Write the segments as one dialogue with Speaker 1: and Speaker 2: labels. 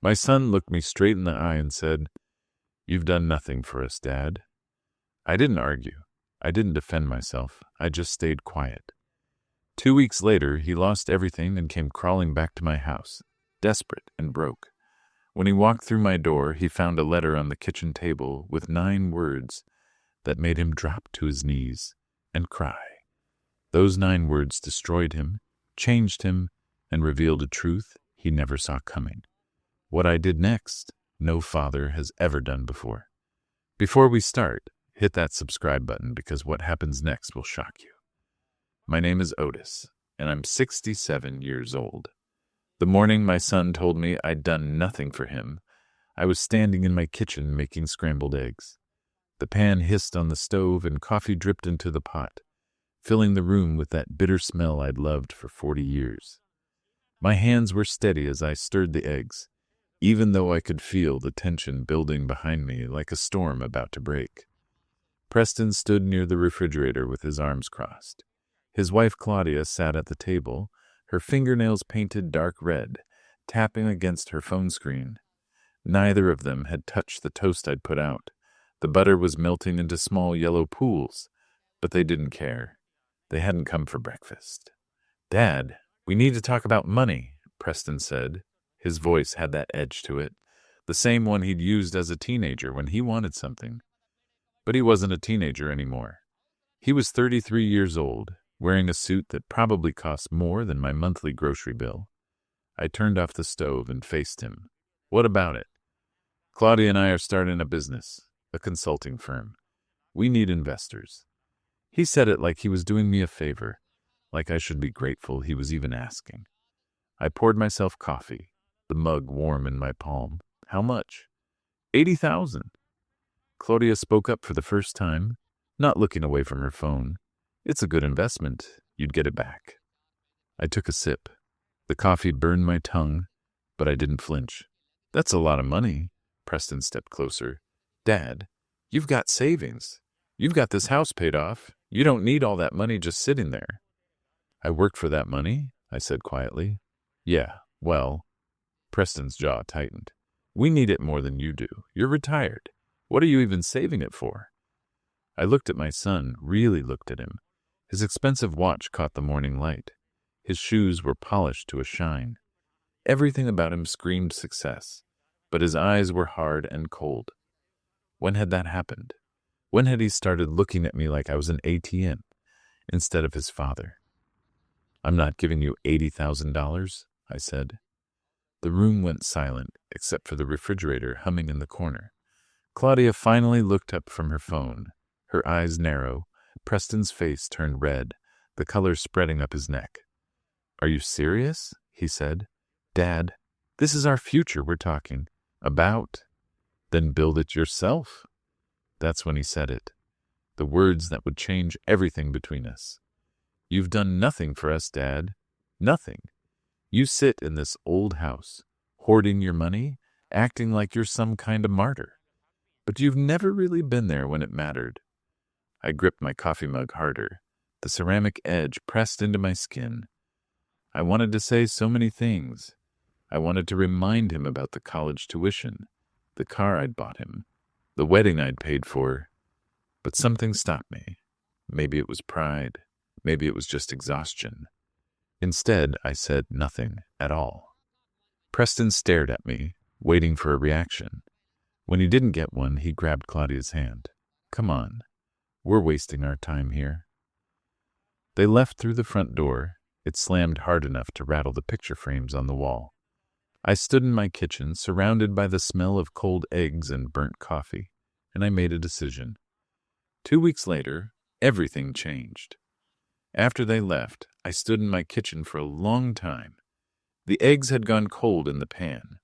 Speaker 1: My son looked me straight in the eye and said, "You've done nothing for us, Dad." I didn't argue. I didn't defend myself. I just stayed quiet. 2 weeks later, he lost everything and came crawling back to my house, desperate and broke. When he walked through my door, he found a letter on the kitchen table with 9 words that made him drop to his knees and cry. Those 9 words destroyed him, changed him, and revealed a truth he never saw coming. What I did next, no father has ever done before. Before we start, hit that subscribe button because what happens next will shock you. My name is Otis, and I'm 67 years old. The morning my son told me I'd done nothing for him, I was standing in my kitchen making scrambled eggs. The pan hissed on the stove and coffee dripped into the pot, filling the room with that bitter smell I'd loved for 40 years. My hands were steady as I stirred the eggs, even though I could feel the tension building behind me like a storm about to break. Preston stood near the refrigerator with his arms crossed. His wife Claudia sat at the table, her fingernails painted dark red, tapping against her phone screen. Neither of them had touched the toast I'd put out. The butter was melting into small yellow pools, but they didn't care. They hadn't come for breakfast. "Dad, we need to talk about money," Preston said. His voice had that edge to it, the same one he'd used as a teenager when he wanted something. But he wasn't a teenager anymore. He was 33 years old, wearing a suit that probably cost more than my monthly grocery bill. I turned off the stove and faced him. "What about it?" "Claudia and I are starting a business, a consulting firm. We need investors." He said it like he was doing me a favor, like I should be grateful he was even asking. I poured myself coffee, the mug warm in my palm. "How much?" "80,000. Claudia spoke up for the first time, not looking away from her phone. "It's a good investment. You'd get it back." I took a sip. The coffee burned my tongue, but I didn't flinch. "That's a lot of money." Preston stepped closer. "Dad, you've got savings. You've got this house paid off. You don't need all that money just sitting there." "I worked for that money," I said quietly. "Yeah, well," Preston's jaw tightened. "We need it more than you do. You're retired. What are you even saving it for?" I looked at my son, really looked at him. His expensive watch caught the morning light. His shoes were polished to a shine. Everything about him screamed success, but his eyes were hard and cold. When had that happened? When had he started looking at me like I was an ATM instead of his father? "I'm not giving you $80,000, I said. The room went silent, except for the refrigerator humming in the corner. Claudia finally looked up from her phone, her eyes narrow. Preston's face turned red, the color spreading up his neck. "Are you serious?" he said. "Dad, this is our future we're talking about." "Then build it yourself." That's when he said it, the words that would change everything between us. "You've done nothing for us, Dad. Nothing. You sit in this old house, hoarding your money, acting like you're some kind of martyr. But you've never really been there when it mattered." I gripped my coffee mug harder, the ceramic edge pressed into my skin. I wanted to say so many things. I wanted to remind him about the college tuition, the car I'd bought him, the wedding I'd paid for. But something stopped me. Maybe it was pride. Maybe it was just exhaustion. Instead, I said nothing at all. Preston stared at me, waiting for a reaction. When he didn't get one, he grabbed Claudia's hand. "Come on. We're wasting our time here." They left through the front door. It slammed hard enough to rattle the picture frames on the wall. I stood in my kitchen, surrounded by the smell of cold eggs and burnt coffee, and I made a decision. 2 weeks later, everything changed. After they left, I stood in my kitchen for a long time. The eggs had gone cold in the pan.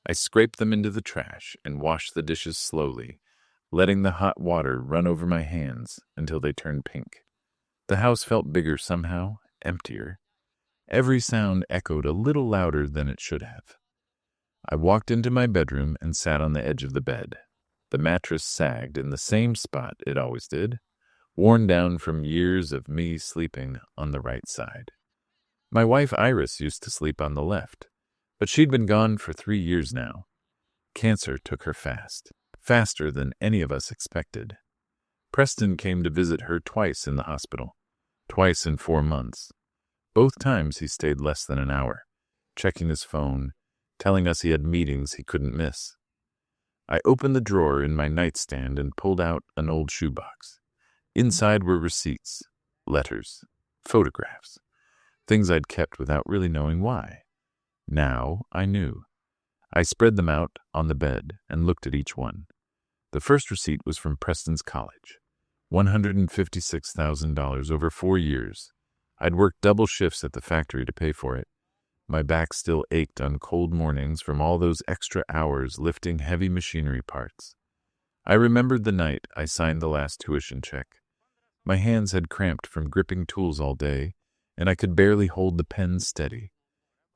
Speaker 1: I scraped them into the trash and washed the dishes slowly, letting the hot water run over my hands until they turned pink. The house felt bigger somehow, emptier. Every sound echoed a little louder than it should have. I walked into my bedroom and sat on the edge of the bed. The mattress sagged in the same spot it always did, worn down from years of me sleeping on the right side. My wife Iris used to sleep on the left, but she'd been gone for 3 years now, Cancer took her fast, faster than any of us expected. Preston came to visit her twice in the hospital, twice in 4 months. Both times he stayed less than an hour, checking his phone, telling us he had meetings he couldn't miss. I opened the drawer in my nightstand and pulled out an old shoebox. Inside were receipts, letters, photographs, things I'd kept without really knowing why. Now I knew. I spread them out on the bed and looked at each one. The first receipt was from Preston's college, $156,000 over 4 years. I'd worked double shifts at the factory to pay for it. My back still ached on cold mornings from all those extra hours lifting heavy machinery parts. I remembered the night I signed the last tuition check. My hands had cramped from gripping tools all day, and I could barely hold the pen steady.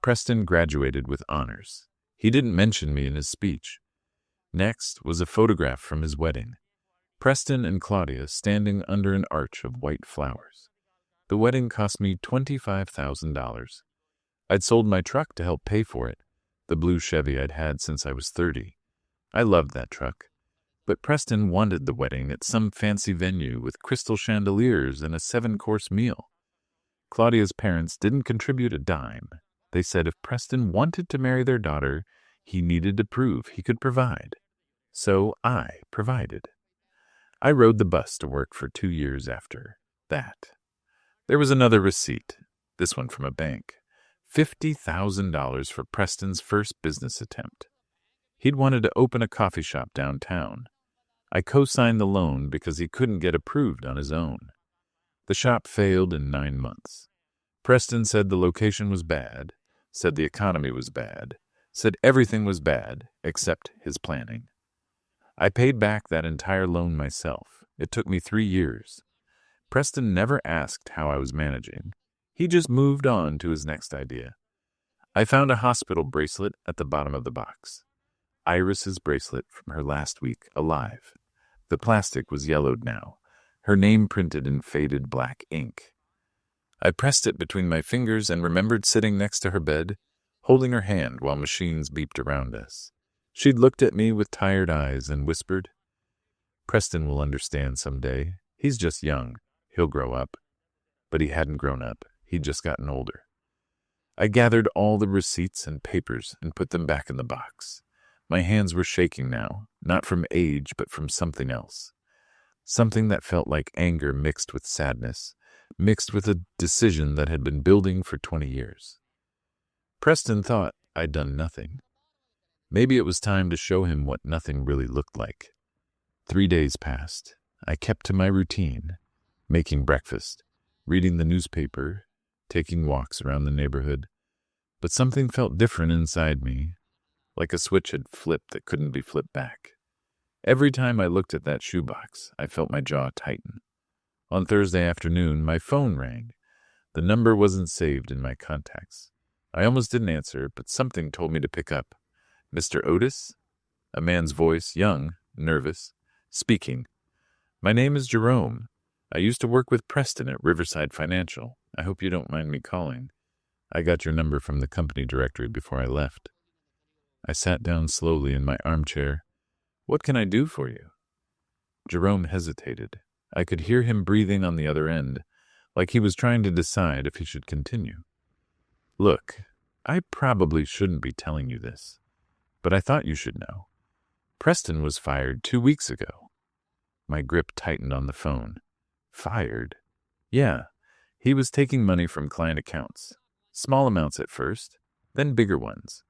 Speaker 1: Preston graduated with honors. He didn't mention me in his speech. Next was a photograph from his wedding. Preston and Claudia standing under an arch of white flowers. The wedding cost me $25,000. I'd sold my truck to help pay for it, the blue Chevy I'd had since I was 30. I loved that truck. But Preston wanted the wedding at some fancy venue with crystal chandeliers and a 7-course meal. Claudia's parents didn't contribute a dime. They said if Preston wanted to marry their daughter, he needed to prove he could provide. So I provided. I rode the bus to work for 2 years after that. There was another receipt, this one from a bank. $50,000 for Preston's first business attempt. He'd wanted to open a coffee shop downtown. I co-signed the loan because he couldn't get approved on his own. The shop failed in 9 months. Preston said the location was bad, said the economy was bad, said everything was bad except his planning. I paid back that entire loan myself. It took me 3 years. Preston never asked how I was managing. He just moved on to his next idea. I found a hospital bracelet at the bottom of the box. Iris's bracelet from her last week alive. The plastic was yellowed now, her name printed in faded black ink. I pressed it between my fingers and remembered sitting next to her bed, holding her hand while machines beeped around us. She'd looked at me with tired eyes and whispered, "Preston will understand someday. He's just young. He'll grow up." But he hadn't grown up. He'd just gotten older. I gathered all the receipts and papers and put them back in the box. My hands were shaking now, not from age, but from something else. Something that felt like anger mixed with sadness, mixed with a decision that had been building for 20 years. Preston thought I'd done nothing. Maybe it was time to show him what nothing really looked like. 3 days passed. I kept to my routine, making breakfast, reading the newspaper, taking walks around the neighborhood. But something felt different inside me, like a switch had flipped that couldn't be flipped back. Every time I looked at that shoebox, I felt my jaw tighten. On Thursday afternoon, my phone rang. The number wasn't saved in my contacts. I almost didn't answer, but something told me to pick up. "Mr. Otis?" A man's voice, young, nervous, speaking. "My name is Jerome. I used to work with Preston at Riverside Financial. I hope you don't mind me calling. I got your number from the company directory before I left." I sat down slowly in my armchair. "What can I do for you?" Jerome hesitated. I could hear him breathing on the other end, like he was trying to decide if he should continue. "Look, I probably shouldn't be telling you this, but I thought you should know. Preston was fired 2 weeks ago." My grip tightened on the phone. Fired? Yeah, he was taking money from client accounts. Small amounts at first, then bigger ones.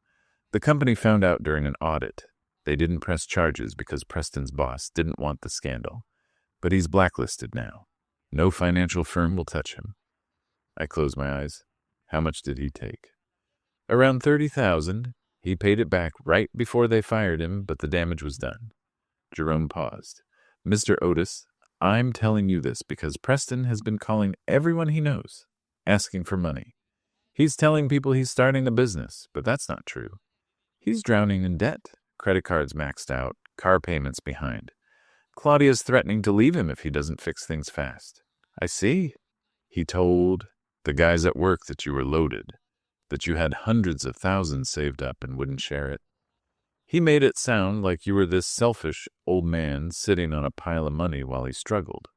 Speaker 1: The company found out during an audit. They didn't press charges because Preston's boss didn't want the scandal. But he's blacklisted now. No financial firm will touch him. I closed my eyes. How much did he take? Around $30,000. He paid it back right before they fired him, but the damage was done. Jerome paused. "Mr. Otis, I'm telling you this because Preston has been calling everyone he knows, asking for money. He's telling people he's starting a business, but that's not true. He's drowning in debt, credit cards maxed out, car payments behind. Claudia's threatening to leave him if he doesn't fix things fast." "I see." "He told the guys at work that you were loaded, that you had hundreds of thousands saved up and wouldn't share it." He made it sound like you were this selfish old man sitting on a pile of money while he struggled.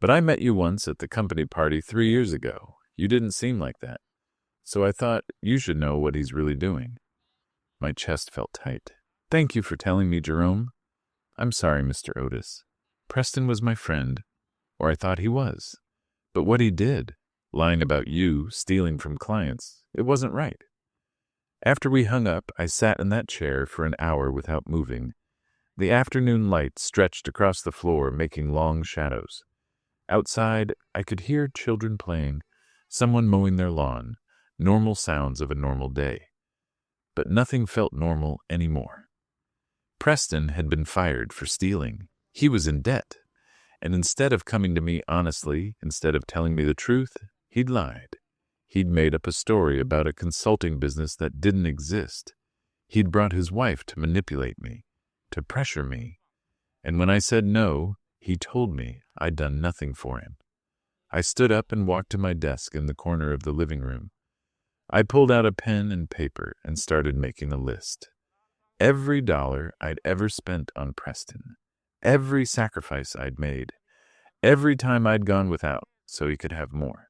Speaker 1: But I met you once at the company party 3 years ago. You didn't seem like that. So I thought you should know what he's really doing. My chest felt tight. Thank you for telling me, Jerome. I'm sorry, Mr. Otis. Preston was my friend, or I thought he was. But what he did, lying about you, stealing from clients, it wasn't right. After we hung up, I sat in that chair for an hour without moving. The afternoon light stretched across the floor, making long shadows. Outside, I could hear children playing, someone mowing their lawn, normal sounds of a normal day. But nothing felt normal anymore. Preston had been fired for stealing. He was in debt. And instead of coming to me honestly, instead of telling me the truth, he'd lied. He'd made up a story about a consulting business that didn't exist. He'd brought his wife to manipulate me, to pressure me. And when I said no, he told me I'd done nothing for him. I stood up and walked to my desk in the corner of the living room. I pulled out a pen and paper and started making a list. Every dollar I'd ever spent on Preston, every sacrifice I'd made, every time I'd gone without so he could have more.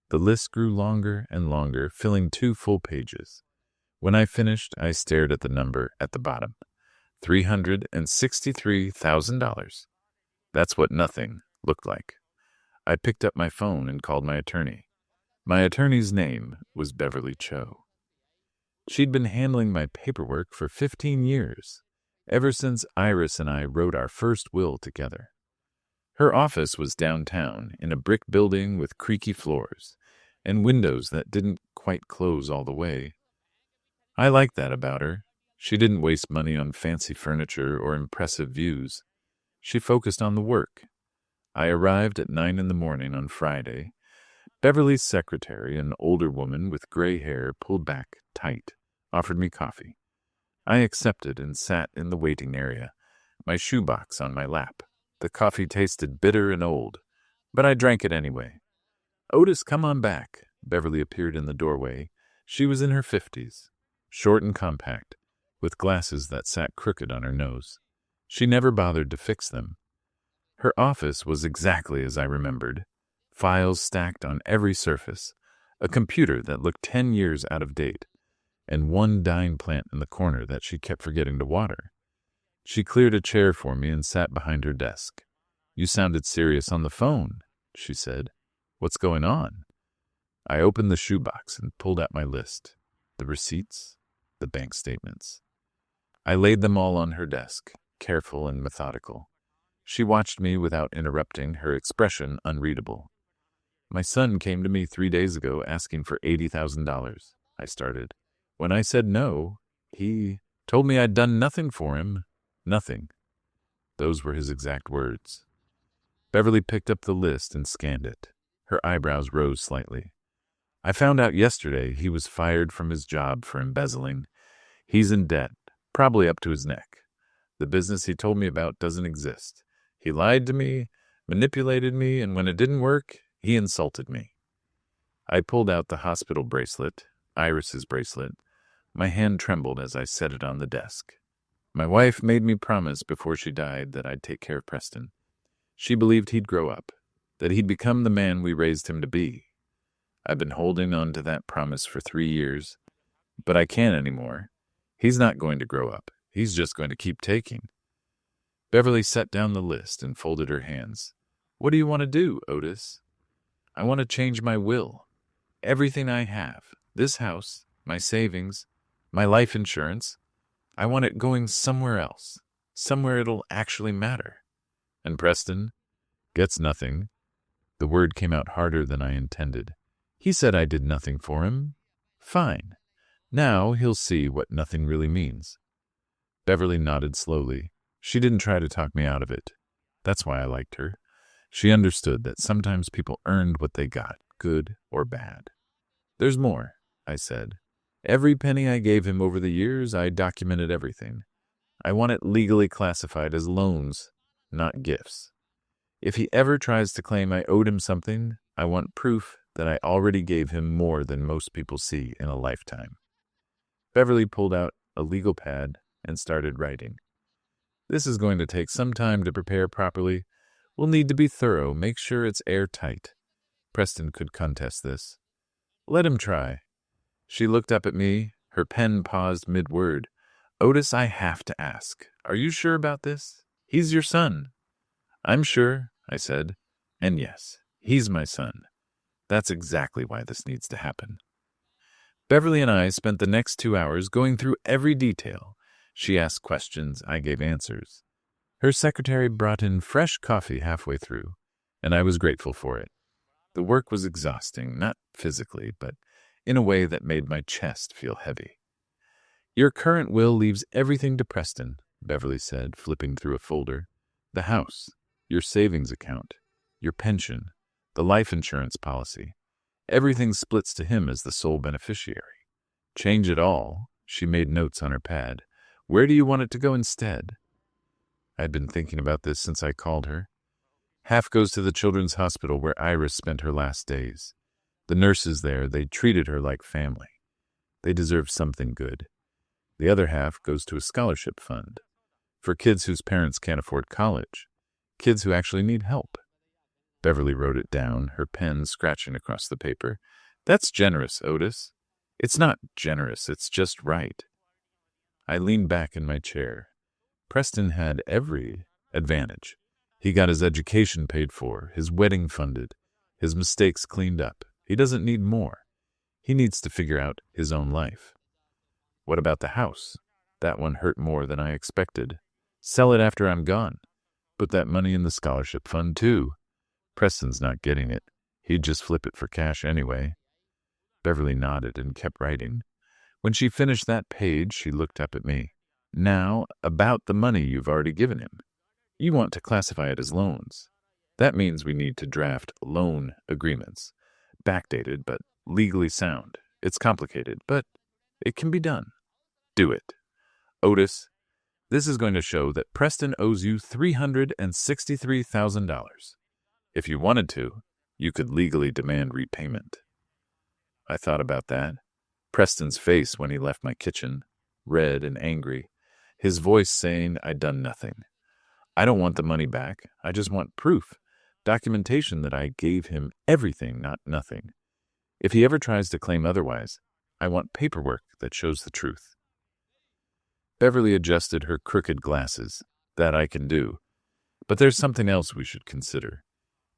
Speaker 1: The list grew longer and longer, filling 2 full pages. When I finished, I stared at the number at the bottom. $363,000. That's what nothing looked like. I picked up my phone and called my attorney. My attorney's name was Beverly Cho. She'd been handling my paperwork for 15 years, ever since Iris and I wrote our first will together. Her office was downtown in a brick building with creaky floors and windows that didn't quite close all the way. I liked that about her. She didn't waste money on fancy furniture or impressive views. She focused on the work. I arrived at 9 a.m. on Friday. Beverly's secretary, an older woman with gray hair pulled back tight, offered me coffee. I accepted and sat in the waiting area, my shoebox on my lap. The coffee tasted bitter and old, but I drank it anyway. Otis, come on back. Beverly appeared in the doorway. She was in her 50s, short and compact, with glasses that sat crooked on her nose. She never bothered to fix them. Her office was exactly as I remembered. Files stacked on every surface, a computer that looked 10 years out of date, and one dying plant in the corner that she kept forgetting to water. She cleared a chair for me and sat behind her desk. You sounded serious on the phone, she said. What's going on? I opened the shoebox and pulled out my list, the receipts, the bank statements. I laid them all on her desk, careful and methodical. She watched me without interrupting, her expression unreadable. My son came to me 3 days ago asking for $80,000, I started. When I said no, he told me I'd done nothing for him. Nothing. Those were his exact words. Beverly picked up the list and scanned it. Her eyebrows rose slightly. I found out yesterday he was fired from his job for embezzling. He's in debt, probably up to his neck. The business he told me about doesn't exist. He lied to me, manipulated me, and when it didn't work, he insulted me. I pulled out the hospital bracelet, Iris's bracelet. My hand trembled as I set it on the desk. My wife made me promise before she died that I'd take care of Preston. She believed he'd grow up, that he'd become the man we raised him to be. I've been holding on to that promise for 3 years, but I can't anymore. He's not going to grow up. He's just going to keep taking. Beverly set down the list and folded her hands. What do you want to do, Otis? I want to change my will. Everything I have, this house, my savings, my life insurance, I want it going somewhere else, somewhere it'll actually matter. And Preston gets nothing. The word came out harder than I intended. He said I did nothing for him. Fine. Now he'll see what nothing really means. Beverly nodded slowly. She didn't try to talk me out of it. That's why I liked her. She understood that sometimes people earned what they got, good or bad. There's more, I said. Every penny I gave him over the years, I documented everything. I want it legally classified as loans, not gifts. If he ever tries to claim I owed him something, I want proof that I already gave him more than most people see in a lifetime. Beverly pulled out a legal pad and started writing. This is going to take some time to prepare properly. We'll need to be thorough, make sure it's airtight. Preston could contest this. Let him try. She looked up at me, her pen paused mid-word. Otis, I have to ask, are you sure about this? He's your son. I'm sure, I said. And yes, he's my son. That's exactly why this needs to happen. Beverly and I spent the next 2 hours going through every detail. She asked questions, I gave answers. Her secretary brought in fresh coffee halfway through, and I was grateful for it. The work was exhausting, not physically, but in a way that made my chest feel heavy. Your current will leaves everything to Preston, Beverly said, flipping through a folder. The house, your savings account, your pension, the life insurance policy. Everything splits to him as the sole beneficiary. Change it all. She made notes on her pad. Where do you want it to go instead? I'd been thinking about this since I called her. Half goes to the children's hospital where Iris spent her last days. The nurses there, they treated her like family. They deserve something good. The other half goes to a scholarship fund for kids whose parents can't afford college, kids who actually need help. Beverly wrote it down, her pen scratching across the paper. That's generous, Otis. It's not generous, it's just right. I leaned back in my chair. Preston had every advantage. He got his education paid for, his wedding funded, his mistakes cleaned up. He doesn't need more. He needs to figure out his own life. What about the house? That one hurt more than I expected. Sell it after I'm gone. Put that money in the scholarship fund, too. Preston's not getting it. He'd just flip it for cash anyway. Beverly nodded and kept writing. When she finished that page, she looked up at me. Now, about the money you've already given him. You want to classify it as loans. That means we need to draft loan agreements. Backdated, but legally sound. It's complicated, but it can be done. Do it. Otis, this is going to show that Preston owes you $363,000. If you wanted to, you could legally demand repayment. I thought about that. Preston's face when he left my kitchen, red and angry, his voice saying I'd done nothing. I don't want the money back. I just want proof, documentation that I gave him everything, not nothing. If he ever tries to claim otherwise, I want paperwork that shows the truth. Beverly adjusted her crooked glasses. That I can do. But there's something else we should consider.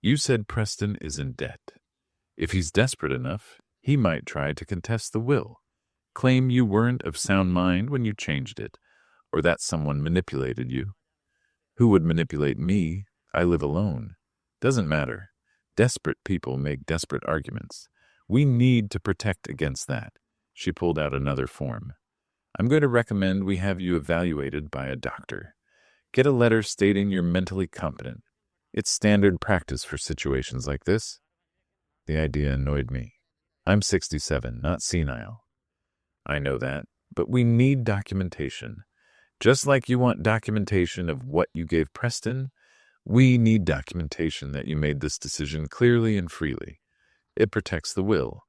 Speaker 1: You said Preston is in debt. If he's desperate enough, he might try to contest the will, claim you weren't of sound mind when you changed it, or that someone manipulated you. Who would manipulate me? I live alone. Doesn't matter. Desperate people make desperate arguments. We need to protect against that. She pulled out another form. I'm going to recommend we have you evaluated by a doctor. Get a letter stating you're mentally competent. It's standard practice for situations like this. The idea annoyed me. I'm 67, not senile. I know that, but we need documentation. Just like you want documentation of what you gave Preston, we need documentation that you made this decision clearly and freely. It protects the will.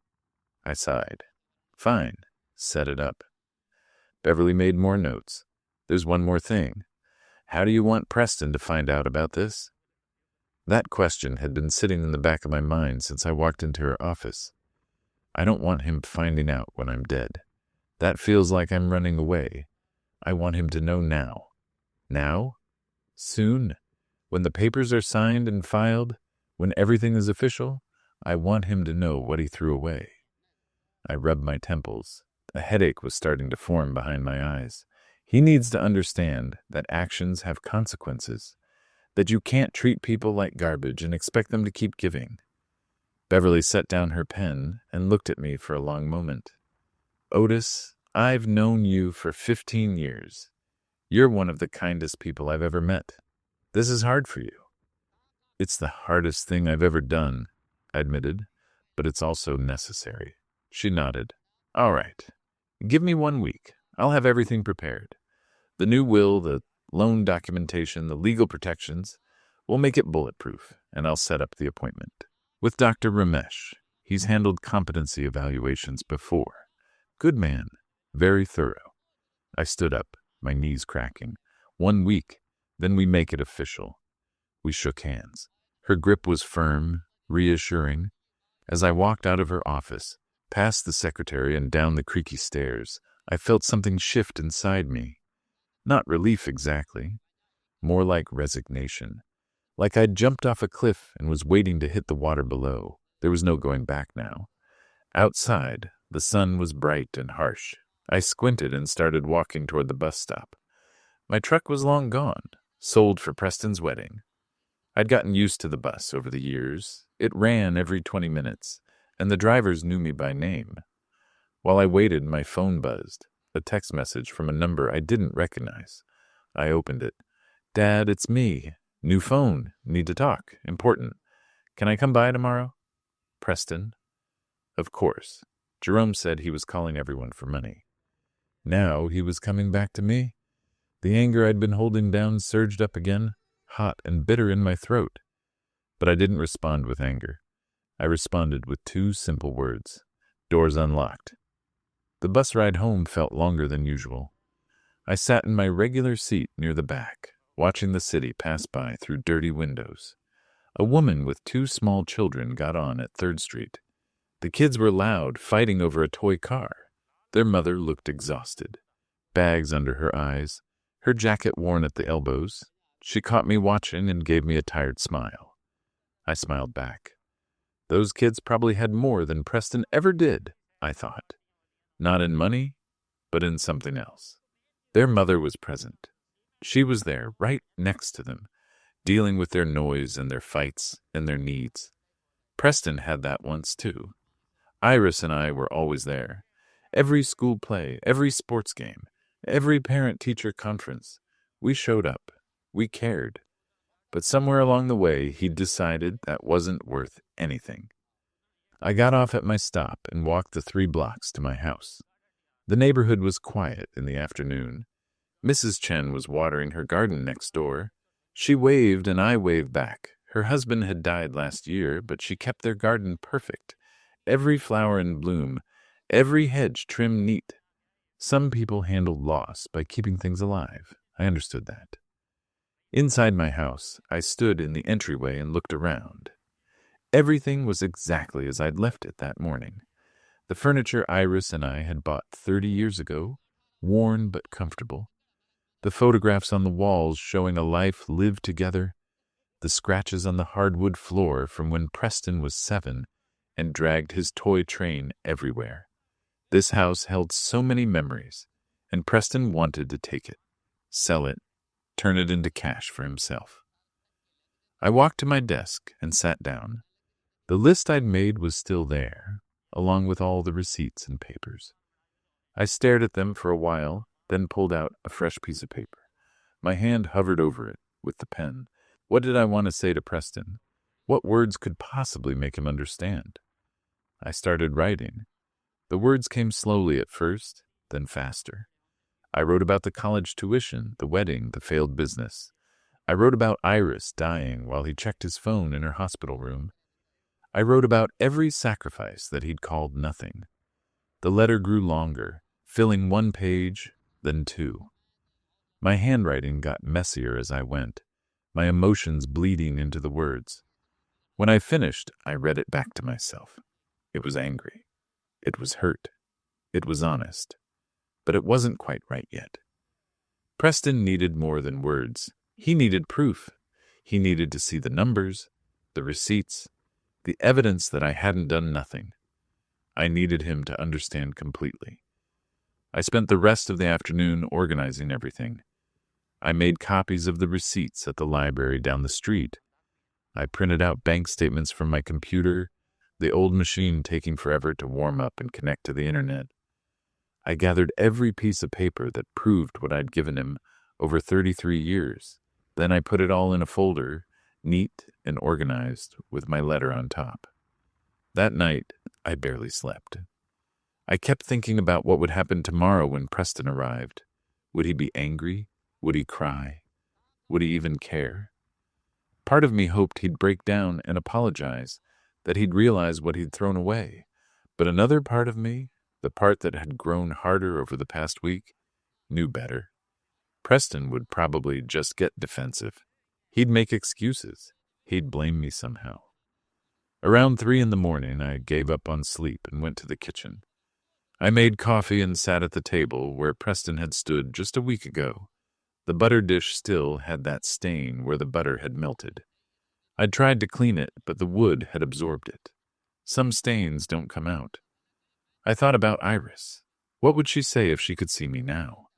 Speaker 1: I sighed. Fine. Set it up. Beverly made more notes. There's one more thing. How do you want Preston to find out about this? That question had been sitting in the back of my mind since I walked into her office. I don't want him finding out when I'm dead. That feels like I'm running away. I want him to know now. Now? Soon? When the papers are signed and filed? When everything is official? I want him to know what he threw away. I rubbed my temples. A headache was starting to form behind my eyes. He needs to understand that actions have consequences, that you can't treat people like garbage and expect them to keep giving. Beverly set down her pen and looked at me for a long moment. Otis, I've known you for 15 years. You're one of the kindest people I've ever met. This is hard for you. It's the hardest thing I've ever done, I admitted, but it's also necessary. She nodded. All right. Give me 1 week. I'll have everything prepared. The new will, the loan documentation, the legal protections. We'll make it bulletproof, and I'll set up the appointment. With Dr. Ramesh. He's handled competency evaluations before. Good man. Very thorough. I stood up. my knees cracking. 1 week, then we make it official. We shook hands. Her grip was firm, reassuring. As I walked out of her office, past the secretary and down the creaky stairs, I felt something shift inside me. Not relief exactly, more like resignation. Like I'd jumped off a cliff and was waiting to hit the water below. There was no going back now. Outside, the sun was bright and harsh. I squinted and started walking toward the bus stop. My truck was long gone, sold for Preston's wedding. I'd gotten used to the bus over the years. It ran every 20 minutes, and the drivers knew me by name. While I waited, my phone buzzed, a text message from a number I didn't recognize. I opened it. "Dad, it's me. New phone. Need to talk. Important. Can I come by tomorrow?" Preston. Of course. Jerome said he was calling everyone for money. Now he was coming back to me. The anger I'd been holding down surged up again, hot and bitter in my throat. But I didn't respond with anger. I responded with 2 simple words. Doors unlocked. The bus ride home felt longer than usual. I sat in my regular seat near the back, watching the city pass by through dirty windows. A woman with 2 small children got on at 3rd Street. The kids were loud, fighting over a toy car. Their mother looked exhausted, bags under her eyes, her jacket worn at the elbows. She caught me watching and gave me a tired smile. I smiled back. Those kids probably had more than Preston ever did, I thought. Not in money, but in something else. Their mother was present. She was there, right next to them, dealing with their noise and their fights and their needs. Preston had that once, too. Iris and I were always there. Every school play, every sports game, every parent-teacher conference. We showed up. We cared. But somewhere along the way, he'd decided that wasn't worth anything. I got off at my stop and walked the 3 blocks to my house. The neighborhood was quiet in the afternoon. Mrs. Chen was watering her garden next door. She waved and I waved back. Her husband had died last year, but she kept their garden perfect. Every flower in bloom, every hedge trimmed neat. Some people handled loss by keeping things alive. I understood that. Inside my house, I stood in the entryway and looked around. Everything was exactly as I'd left it that morning. The furniture Iris and I had bought 30 years ago, worn but comfortable. The photographs on the walls showing a life lived together. The scratches on the hardwood floor from when Preston was 7 and dragged his toy train everywhere. This house held so many memories, and Preston wanted to take it, sell it, turn it into cash for himself. I walked to my desk and sat down. The list I'd made was still there, along with all the receipts and papers. I stared at them for a while, then pulled out a fresh piece of paper. My hand hovered over it with the pen. What did I want to say to Preston? What words could possibly make him understand? I started writing. The words came slowly at first, then faster. I wrote about the college tuition, the wedding, the failed business. I wrote about Iris dying while he checked his phone in her hospital room. I wrote about every sacrifice that he'd called nothing. The letter grew longer, filling 1 page, then 2. My handwriting got messier as I went, my emotions bleeding into the words. When I finished, I read it back to myself. It was angry. It was hurt. It was honest. But it wasn't quite right yet. Preston needed more than words. He needed proof. He needed to see the numbers, the receipts, the evidence that I hadn't done nothing. I needed him to understand completely. I spent the rest of the afternoon organizing everything. I made copies of the receipts at the library down the street. I printed out bank statements from my computer, the old machine taking forever to warm up and connect to the internet. I gathered every piece of paper that proved what I'd given him over 33 years. Then I put it all in a folder, neat and organized, with my letter on top. That night, I barely slept. I kept thinking about what would happen tomorrow when Preston arrived. Would he be angry? Would he cry? Would he even care? Part of me hoped he'd break down and apologize, that he'd realize what he'd thrown away. But another part of me, the part that had grown harder over the past week, knew better. Preston would probably just get defensive. He'd make excuses. He'd blame me somehow. Around 3 in the morning, I gave up on sleep and went to the kitchen. I made coffee and sat at the table where Preston had stood just a week ago. The butter dish still had that stain where the butter had melted. I'd tried to clean it, but the wood had absorbed it. Some stains don't come out. I thought about Iris. What would she say if she could see me now?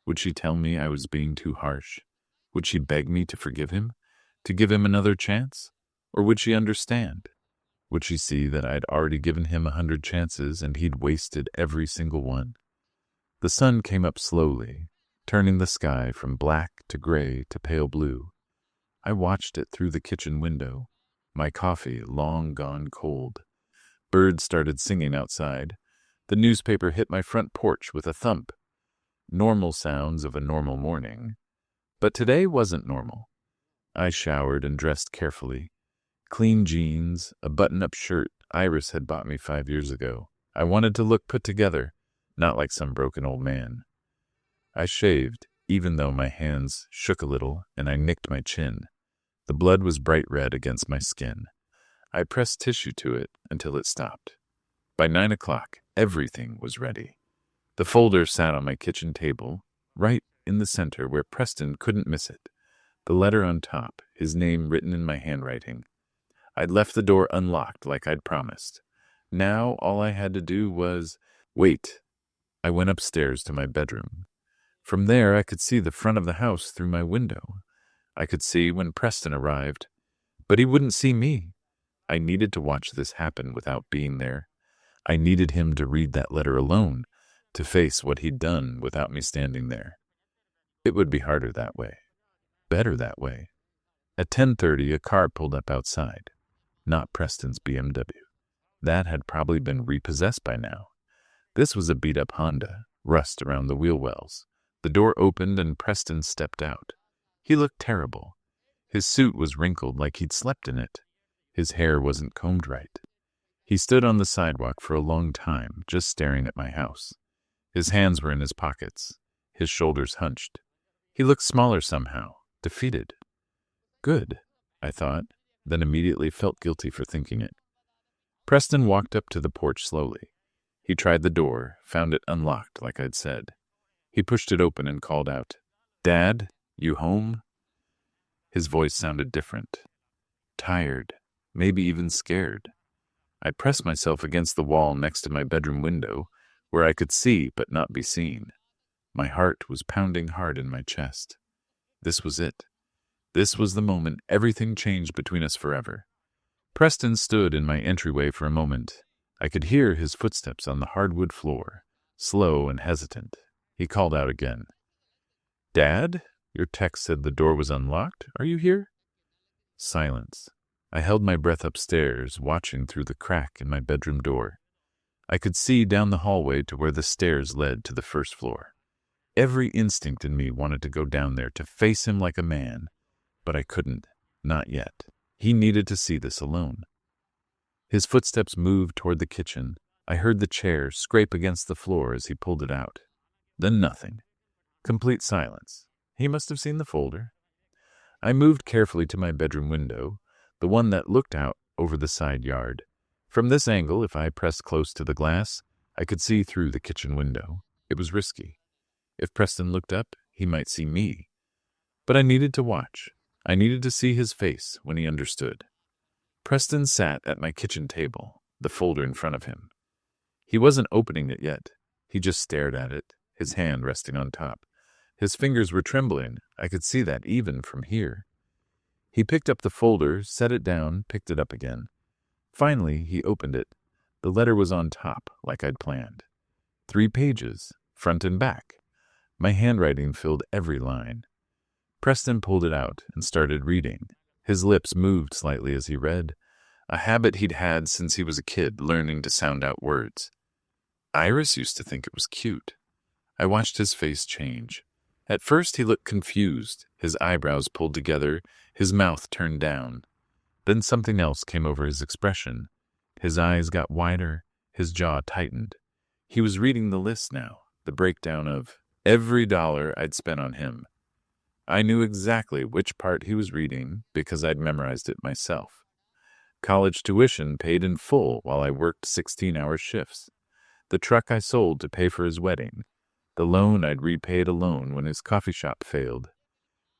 Speaker 1: Would she tell me I was being too harsh? Would she beg me to forgive him? To give him another chance? Or would she understand? Would she see that I'd already given him 100 chances and he'd wasted every single one? The sun came up slowly, turning the sky from black to gray to pale blue. I watched it through the kitchen window, my coffee long gone cold. Birds started singing outside. The newspaper hit my front porch with a thump. Normal sounds of a normal morning. But today wasn't normal. I showered and dressed carefully. Clean jeans, a button-up shirt Iris had bought me 5 years ago. I wanted to look put together, not like some broken old man. I shaved, even though my hands shook a little and I nicked my chin. The blood was bright red against my skin. I pressed tissue to it until it stopped. By 9 o'clock, everything was ready. The folder sat on my kitchen table, right in the center where Preston couldn't miss it. The letter on top, his name written in my handwriting. I'd left the door unlocked like I'd promised. Now all I had to do was wait. I went upstairs to my bedroom. From there I could see the front of the house through my window. I could see when Preston arrived, but he wouldn't see me. I needed to watch this happen without being there. I needed him to read that letter alone, to face what he'd done without me standing there. It would be harder that way. Better that way. At 10:30, a car pulled up outside. Not Preston's BMW. That had probably been repossessed by now. This was a beat-up Honda, rust around the wheel wells. The door opened and Preston stepped out. He looked terrible. His suit was wrinkled like he'd slept in it. His hair wasn't combed right. He stood on the sidewalk for a long time, just staring at my house. His hands were in his pockets, his shoulders hunched. He looked smaller somehow, defeated. Good, I thought, then immediately felt guilty for thinking it. Preston walked up to the porch slowly. He tried the door, found it unlocked like I'd said. He pushed it open and called out, "Dad, you home?" His voice sounded different. Tired, maybe even scared. I pressed myself against the wall next to my bedroom window, where I could see but not be seen. My heart was pounding hard in my chest. This was it. This was the moment everything changed between us forever. Preston stood in my entryway for a moment. I could hear his footsteps on the hardwood floor, slow and hesitant. He called out again. "Dad, your text said the door was unlocked. Are you here?" Silence. I held my breath upstairs, watching through the crack in my bedroom door. I could see down the hallway to where the stairs led to the first floor. Every instinct in me wanted to go down there to face him like a man, but I couldn't, not yet. He needed to see this alone. His footsteps moved toward the kitchen. I heard the chair scrape against the floor as he pulled it out. Then nothing. Complete silence. He must have seen the folder. I moved carefully to my bedroom window, the one that looked out over the side yard. From this angle, if I pressed close to the glass, I could see through the kitchen window. It was risky. If Preston looked up, he might see me. But I needed to watch. I needed to see his face when he understood. Preston sat at my kitchen table, the folder in front of him. He wasn't opening it yet. He just stared at it, his hand resting on top. His fingers were trembling. I could see that even from here. He picked up the folder, set it down, picked it up again. Finally, he opened it. The letter was on top, like I'd planned. 3 pages, front and back. My handwriting filled every line. Preston pulled it out and started reading. His lips moved slightly as he read, a habit he'd had since he was a kid, learning to sound out words. Iris used to think it was cute. I watched his face change. At first he looked confused, his eyebrows pulled together, his mouth turned down. Then something else came over his expression. His eyes got wider, his jaw tightened. He was reading the list now, the breakdown of every dollar I'd spent on him. I knew exactly which part he was reading because I'd memorized it myself. College tuition paid in full while I worked 16-hour shifts. The truck I sold to pay for his wedding. The loan I'd repaid alone when his coffee shop failed.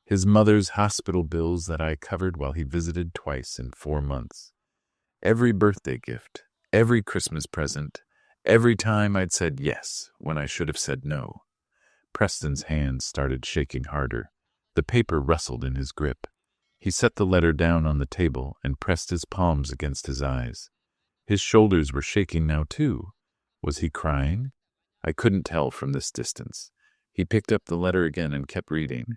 Speaker 1: His mother's hospital bills that I covered while he visited twice in 4 months. Every birthday gift, every Christmas present, every time I'd said yes when I should have said no. Preston's hands started shaking harder. The paper rustled in his grip. He set the letter down on the table and pressed his palms against his eyes. His shoulders were shaking now, too. Was he crying? I couldn't tell from this distance. He picked up the letter again and kept reading.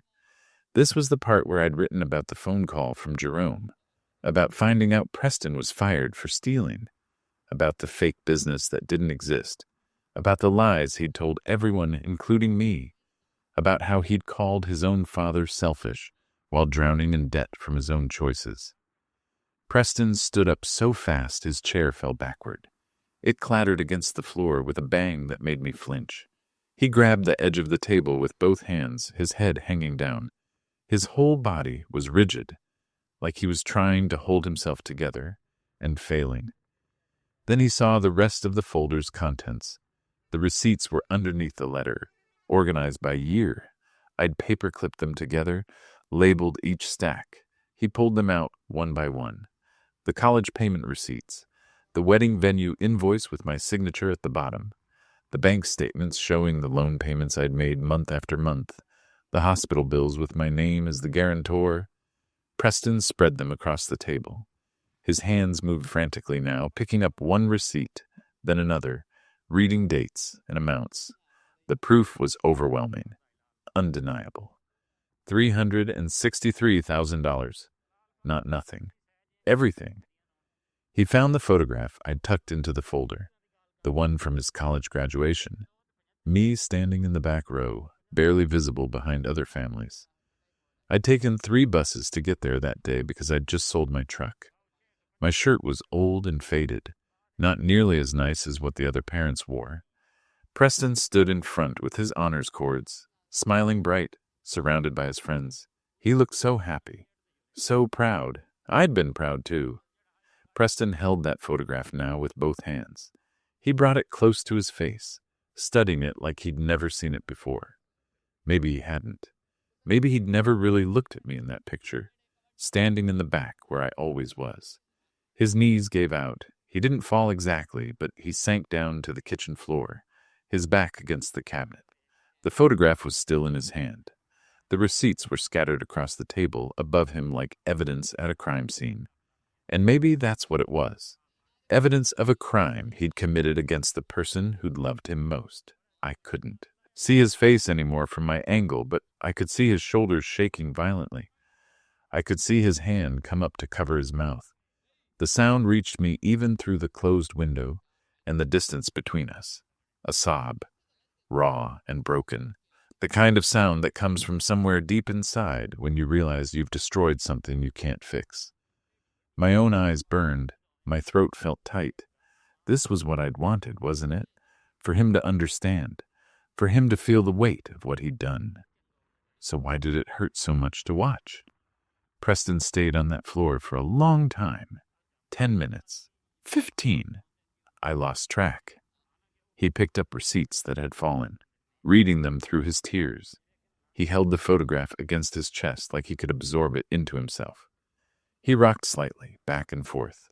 Speaker 1: This was the part where I'd written about the phone call from Jerome, about finding out Preston was fired for stealing, about the fake business that didn't exist, about the lies he'd told everyone, including me, about how he'd called his own father selfish while drowning in debt from his own choices. Preston stood up so fast his chair fell backward. It clattered against the floor with a bang that made me flinch. He grabbed the edge of the table with both hands, his head hanging down. His whole body was rigid, like he was trying to hold himself together and failing. Then he saw the rest of the folder's contents. The receipts were underneath the letter, organized by year. I'd paper-clipped them together, labeled each stack. He pulled them out one by one. The college payment receipts, the wedding venue invoice with my signature at the bottom, the bank statements showing the loan payments I'd made month after month, the hospital bills with my name as the guarantor. Preston spread them across the table. His hands moved frantically now, picking up one receipt, then another, reading dates and amounts. The proof was overwhelming, undeniable. $363,000. Not nothing. Everything. He found the photograph I'd tucked into the folder, the one from his college graduation. Me standing in the back row, barely visible behind other families. I'd taken 3 buses to get there that day because I'd just sold my truck. My shirt was old and faded, not nearly as nice as what the other parents wore. Preston stood in front with his honors cords, smiling bright, surrounded by his friends. He looked so happy, so proud. I'd been proud too. Preston held that photograph now with both hands. He brought it close to his face, studying it like he'd never seen it before. Maybe he hadn't. Maybe he'd never really looked at me in that picture, standing in the back where I always was. His knees gave out. He didn't fall exactly, but he sank down to the kitchen floor, his back against the cabinet. The photograph was still in his hand. The receipts were scattered across the table above him like evidence at a crime scene. And maybe that's what it was. Evidence of a crime he'd committed against the person who'd loved him most. I couldn't see his face anymore from my angle, but I could see his shoulders shaking violently. I could see his hand come up to cover his mouth. The sound reached me even through the closed window and the distance between us. A sob, raw and broken, the kind of sound that comes from somewhere deep inside when you realize you've destroyed something you can't fix. My own eyes burned. My throat felt tight. This was what I'd wanted, wasn't it? For him to understand. For him to feel the weight of what he'd done. So why did it hurt so much to watch? Preston stayed on that floor for a long time. 10 minutes. 15. I lost track. He picked up receipts that had fallen, reading them through his tears. He held the photograph against his chest like he could absorb it into himself. He rocked slightly, back and forth,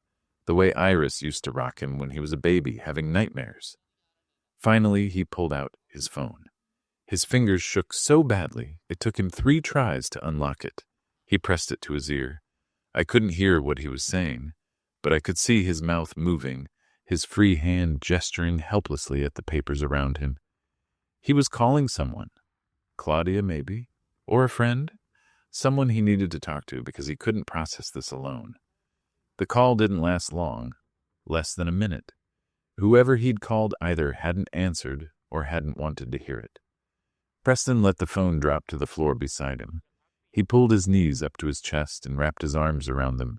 Speaker 1: the way Iris used to rock him when he was a baby having nightmares. Finally, he pulled out his phone. His fingers shook so badly, it took him 3 tries to unlock it. He pressed it to his ear. I couldn't hear what he was saying, but I could see his mouth moving, his free hand gesturing helplessly at the papers around him. He was calling someone. Claudia, maybe? Or a friend? Someone he needed to talk to because he couldn't process this alone. The call didn't last long, less than a minute. Whoever he'd called either hadn't answered or hadn't wanted to hear it. Preston let the phone drop to the floor beside him. He pulled his knees up to his chest and wrapped his arms around them.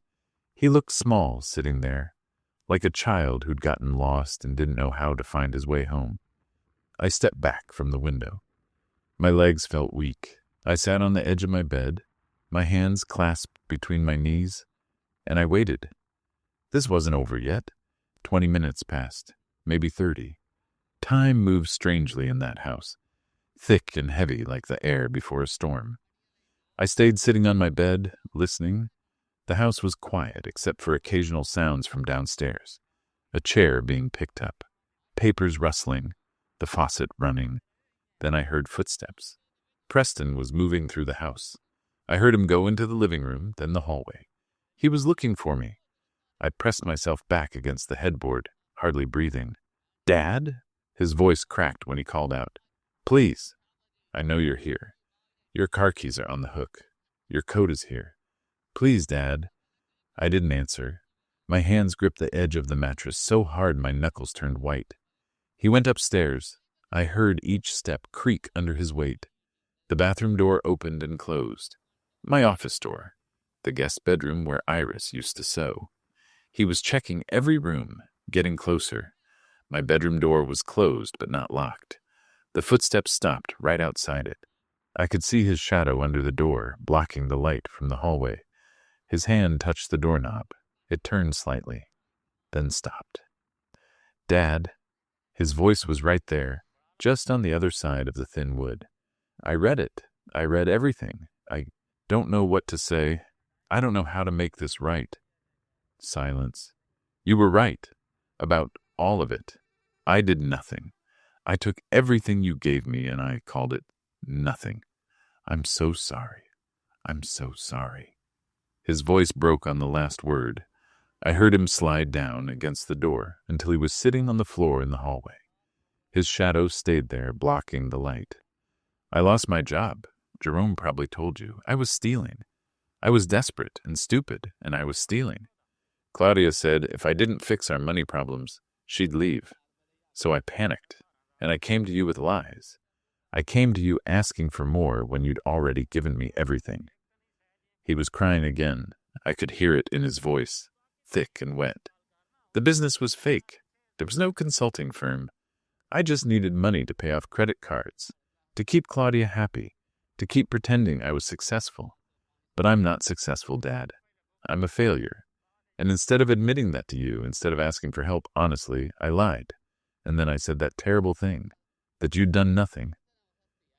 Speaker 1: He looked small sitting there, like a child who'd gotten lost and didn't know how to find his way home. I stepped back from the window. My legs felt weak. I sat on the edge of my bed, my hands clasped between my knees, and I waited. This wasn't over yet. 20 minutes passed, maybe 30. Time moved strangely in that house, thick and heavy like the air before a storm. I stayed sitting on my bed, listening. The house was quiet except for occasional sounds from downstairs. A chair being picked up, papers rustling, the faucet running. Then I heard footsteps. Preston was moving through the house. I heard him go into the living room, then the hallway. He was looking for me. I pressed myself back against the headboard, hardly breathing. "Dad?" His voice cracked when he called out. "Please. I know you're here. Your car keys are on the hook. Your coat is here. Please, Dad." I didn't answer. My hands gripped the edge of the mattress so hard my knuckles turned white. He went upstairs. I heard each step creak under his weight. The bathroom door opened and closed. My office door. The guest bedroom where Iris used to sew. He was checking every room, getting closer. My bedroom door was closed but not locked. The footsteps stopped right outside it. I could see his shadow under the door, blocking the light from the hallway. His hand touched the doorknob. It turned slightly, then stopped. "Dad." His voice was right there, just on the other side of the thin wood. I read it. I read everything. I don't know what to say. I don't know how to make this right. Silence. "You were right. About all of it. I did nothing. I took everything you gave me and I called it nothing. I'm so sorry. I'm so sorry." His voice broke on the last word. I heard him slide down against the door until he was sitting on the floor in the hallway. His shadow stayed there, blocking the light. "I lost my job. Jerome probably told you. I was stealing. I was desperate and stupid, and I was stealing. Claudia said if I didn't fix our money problems, she'd leave. So I panicked, and I came to you with lies. I came to you asking for more when you'd already given me everything." He was crying again. I could hear it in his voice, thick and wet. "The business was fake. There was no consulting firm. I just needed money to pay off credit cards, to keep Claudia happy, to keep pretending I was successful. But I'm not successful, Dad. I'm a failure. And instead of admitting that to you, instead of asking for help honestly, I lied. And then I said that terrible thing, that you'd done nothing."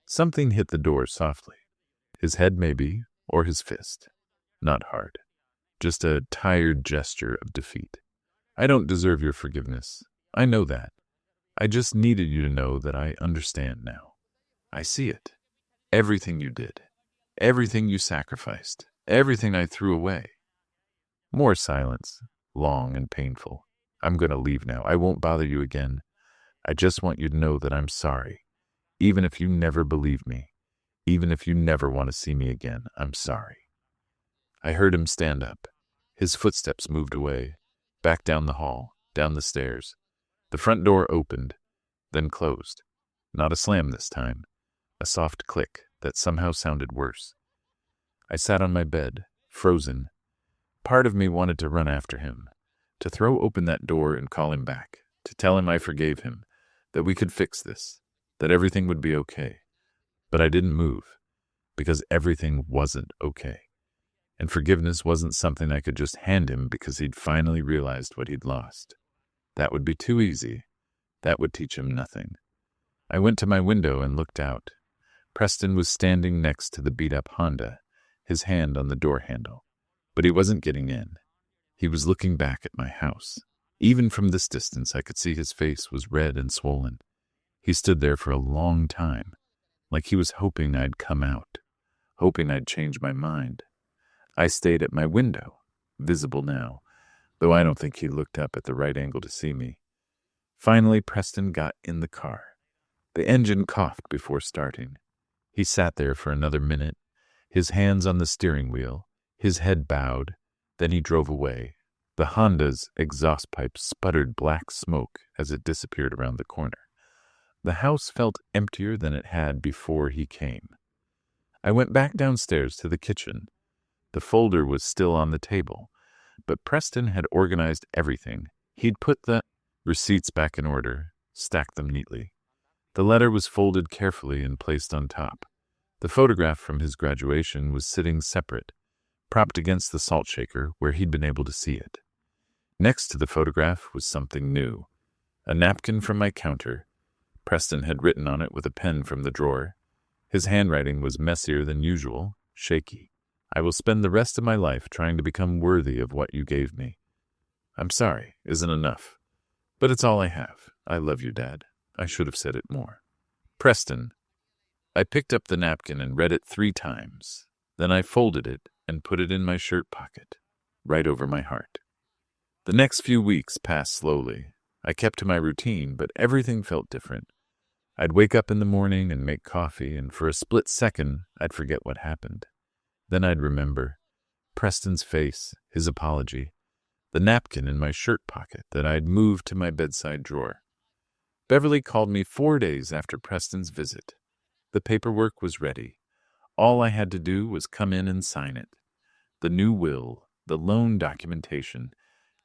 Speaker 1: Something hit the door softly. His head maybe, or his fist. Not hard. Just a tired gesture of defeat. "I don't deserve your forgiveness. I know that. I just needed you to know that I understand now. I see it. Everything you did. Everything you sacrificed. Everything I threw away." More silence, long and painful. "I'm going to leave now. I won't bother you again. I just want you to know that I'm sorry. Even if you never believe me. Even if you never want to see me again, I'm sorry." I heard him stand up. His footsteps moved away, back down the hall, down the stairs. The front door opened, then closed. Not a slam this time. A soft click that somehow sounded worse. I sat on my bed, frozen. Part of me wanted to run after him, to throw open that door and call him back, to tell him I forgave him, that we could fix this, that everything would be okay. But I didn't move, because everything wasn't okay. And forgiveness wasn't something I could just hand him because he'd finally realized what he'd lost. That would be too easy. That would teach him nothing. I went to my window and looked out. Preston was standing next to the beat-up Honda, his hand on the door handle. But he wasn't getting in. He was looking back at my house. Even from this distance, I could see his face was red and swollen. He stood there for a long time, like he was hoping I'd come out, hoping I'd change my mind. I stayed at my window, visible now, though I don't think he looked up at the right angle to see me. Finally, Preston got in the car. The engine coughed before starting. He sat there for another minute, his hands on the steering wheel, his head bowed. Then he drove away. The Honda's exhaust pipe sputtered black smoke as it disappeared around the corner. The house felt emptier than it had before he came. I went back downstairs to the kitchen. The folder was still on the table, but Preston had organized everything. He'd put the receipts back in order, stacked them neatly. The letter was folded carefully and placed on top. The photograph from his graduation was sitting separate, propped against the salt shaker where he'd been able to see it. Next to the photograph was something new, a napkin from my counter. Preston had written on it with a pen from the drawer. His handwriting was messier than usual, shaky. "I will spend the rest of my life trying to become worthy of what you gave me. I'm sorry, isn't enough. But it's all I have. I love you, Dad. I should have said it more. Preston." I picked up the napkin and read it 3 times. Then I folded it and put it in my shirt pocket, right over my heart. The next few weeks passed slowly. I kept to my routine, but everything felt different. I'd wake up in the morning and make coffee, and for a split second, I'd forget what happened. Then I'd remember Preston's face, his apology, the napkin in my shirt pocket that I'd moved to my bedside drawer. Beverly called me 4 days after Preston's visit. The paperwork was ready. All I had to do was come in and sign it. The new will, the loan documentation,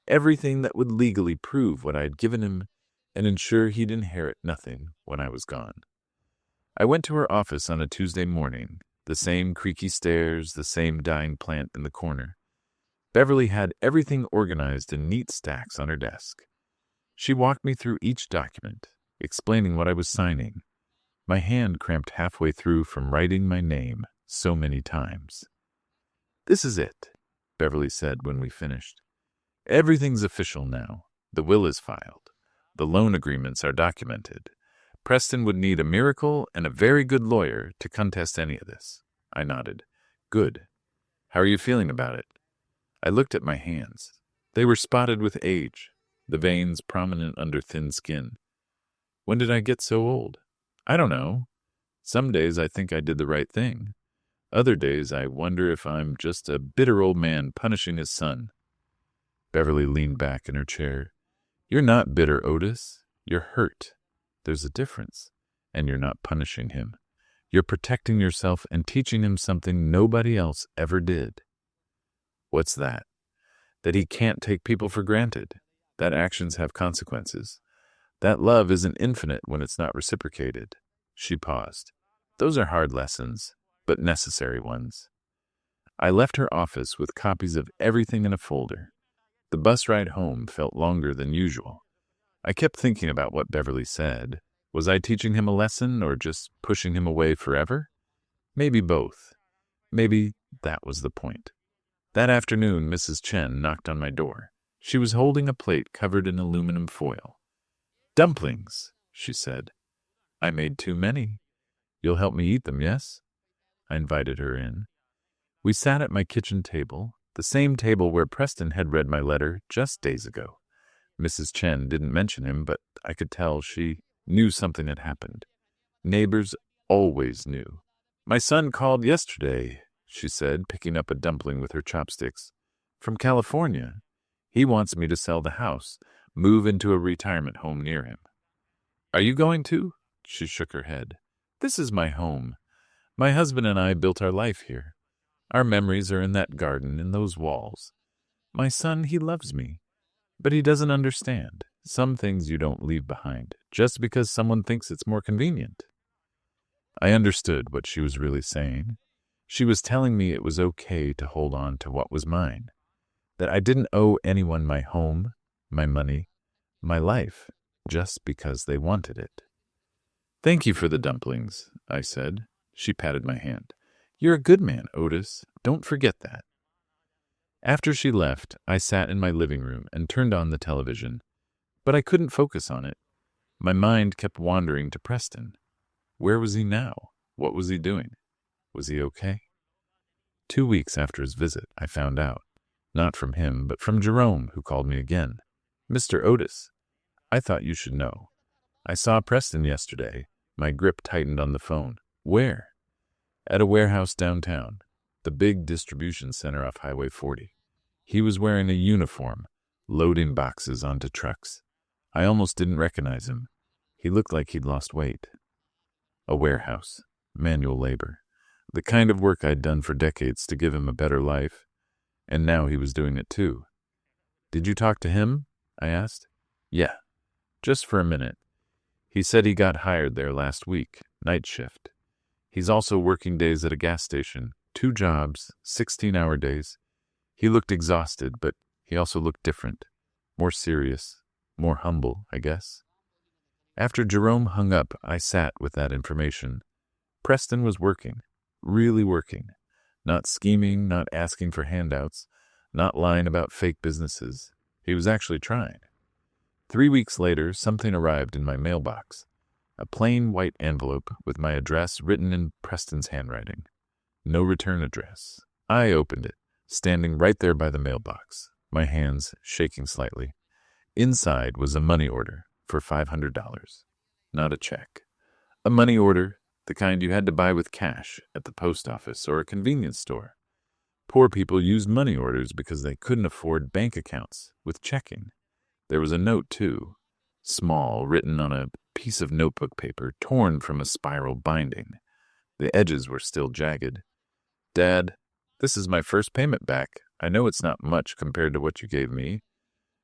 Speaker 1: everything that would legally prove what I had given him and ensure he'd inherit nothing when I was gone. I went to her office on a Tuesday morning, the same creaky stairs, the same dying plant in the corner. Beverly had everything organized in neat stacks on her desk. She walked me through each document, explaining what I was signing. My hand cramped halfway through from writing my name so many times. "This is it," Beverly said when we finished. "Everything's official now. The will is filed. The loan agreements are documented. Preston would need a miracle and a very good lawyer to contest any of this." I nodded. "Good. How are you feeling about it?" I looked at my hands. They were spotted with age, the veins prominent under thin skin. When did I get so old? I don't know. Some days I think I did the right thing. Other days I wonder if I'm just a bitter old man punishing his son. Beverly leaned back in her chair. "You're not bitter, Otis. You're hurt. There's a difference. And you're not punishing him. You're protecting yourself and teaching him something nobody else ever did." "What's that?" "That he can't take people for granted. That actions have consequences. That love isn't infinite when it's not reciprocated." She paused. "Those are hard lessons, but necessary ones." I left her office with copies of everything in a folder. The bus ride home felt longer than usual. I kept thinking about what Beverly said. Was I teaching him a lesson or just pushing him away forever? Maybe both. Maybe that was the point. That afternoon, Mrs. Chen knocked on my door. She was holding a plate covered in aluminum foil. "Dumplings," she said. "I made too many. You'll help me eat them, yes?" I invited her in. We sat at my kitchen table, the same table where Preston had read my letter just days ago. Mrs. Chen didn't mention him, but I could tell she knew something had happened. Neighbors always knew. "My son called yesterday," she said, picking up a dumpling with her chopsticks. "From California. He wants me to sell the house, move into a retirement home near him." "Are you going to?" She shook her head. "This is my home. My husband and I built our life here. Our memories are in that garden, in those walls. My son, he loves me. But he doesn't understand. Some things you don't leave behind, just because someone thinks it's more convenient." I understood what she was really saying. She was telling me it was okay to hold on to what was mine, that I didn't owe anyone my home, my money, my life, just because they wanted it. "Thank you for the dumplings," I said. She patted my hand. "You're a good man, Otis. Don't forget that." After she left, I sat in my living room and turned on the television, but I couldn't focus on it. My mind kept wandering to Preston. Where was he now? What was he doing? Was he okay? 2 weeks after his visit, I found out. Not from him, but from Jerome, who called me again. "Mr. Otis, I thought you should know. I saw Preston yesterday." My grip tightened on the phone. "Where?" "At a warehouse downtown, the big distribution center off Highway 40. He was wearing a uniform, loading boxes onto trucks. I almost didn't recognize him. He looked like he'd lost weight." A warehouse, manual labor, the kind of work I'd done for decades to give him a better life, and now he was doing it too. "Did you talk to him?" I asked. "Yeah, just for a minute. He said he got hired there last week, night shift. He's also working days at a gas station, 2 jobs, 16-hour days. He looked exhausted, but he also looked different, more serious, more humble, I guess. After Jerome hung up, I sat with that information. Preston was working, really working, not scheming, not asking for handouts, not lying about fake businesses. He was actually trying. 3 weeks later, something arrived in my mailbox. A plain white envelope with my address written in Preston's handwriting. No return address. I opened it, standing right there by the mailbox, my hands shaking slightly. Inside was a money order for $500. Not a check. A money order, the kind you had to buy with cash at the post office or a convenience store. Poor people used money orders because they couldn't afford bank accounts with checking. There was a note, too, small, written on a piece of notebook paper torn from a spiral binding. The edges were still jagged. Dad, this is my first payment back. I know it's not much compared to what you gave me,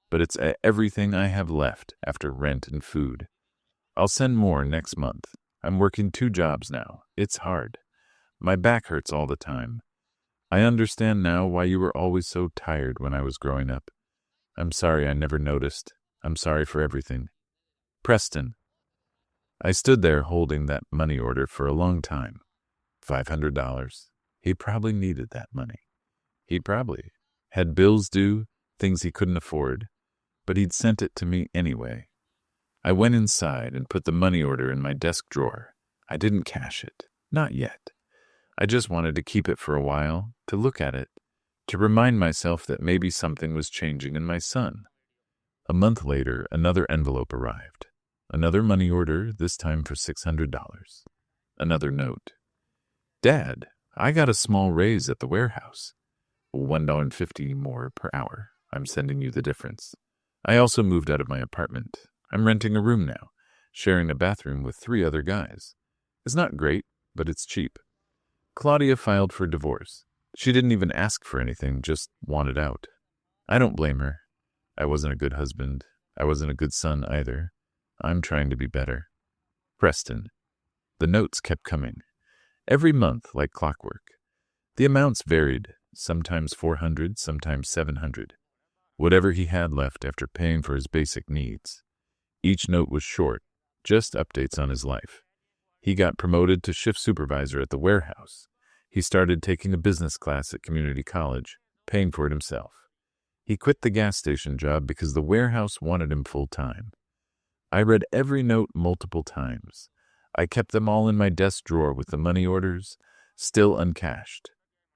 Speaker 1: but it's everything I have left after rent and food. I'll send more next month. I'm working 2 jobs now. It's hard. My back hurts all the time. I understand now why you were always so tired when I was growing up. I'm sorry I never noticed. I'm sorry for everything. Preston. I stood there holding that money order for a long time. $500. He probably needed that money. He probably had bills due, things he couldn't afford, but he'd sent it to me anyway. I went inside and put the money order in my desk drawer. I didn't cash it. Not yet. I just wanted to keep it for a while, to look at it, to remind myself that maybe something was changing in my son. A month later, another envelope arrived. Another money order, this time for $600. Another note. Dad, I got a small raise at the warehouse. $1.50 more per hour. I'm sending you the difference. I also moved out of my apartment. I'm renting a room now, sharing a bathroom with 3 other guys. It's not great, but it's cheap. Claudia filed for divorce. She didn't even ask for anything, just wanted out. I don't blame her. I wasn't a good husband. I wasn't a good son either. I'm trying to be better. Preston. The notes kept coming. Every month, like clockwork. The amounts varied, sometimes $400, sometimes $700. Whatever he had left after paying for his basic needs. Each note was short, just updates on his life. He got promoted to shift supervisor at the warehouse. He started taking a business class at community college, paying for it himself. He quit the gas station job because the warehouse wanted him full-time. I read every note multiple times. I kept them all in my desk drawer with the money orders, still uncashed.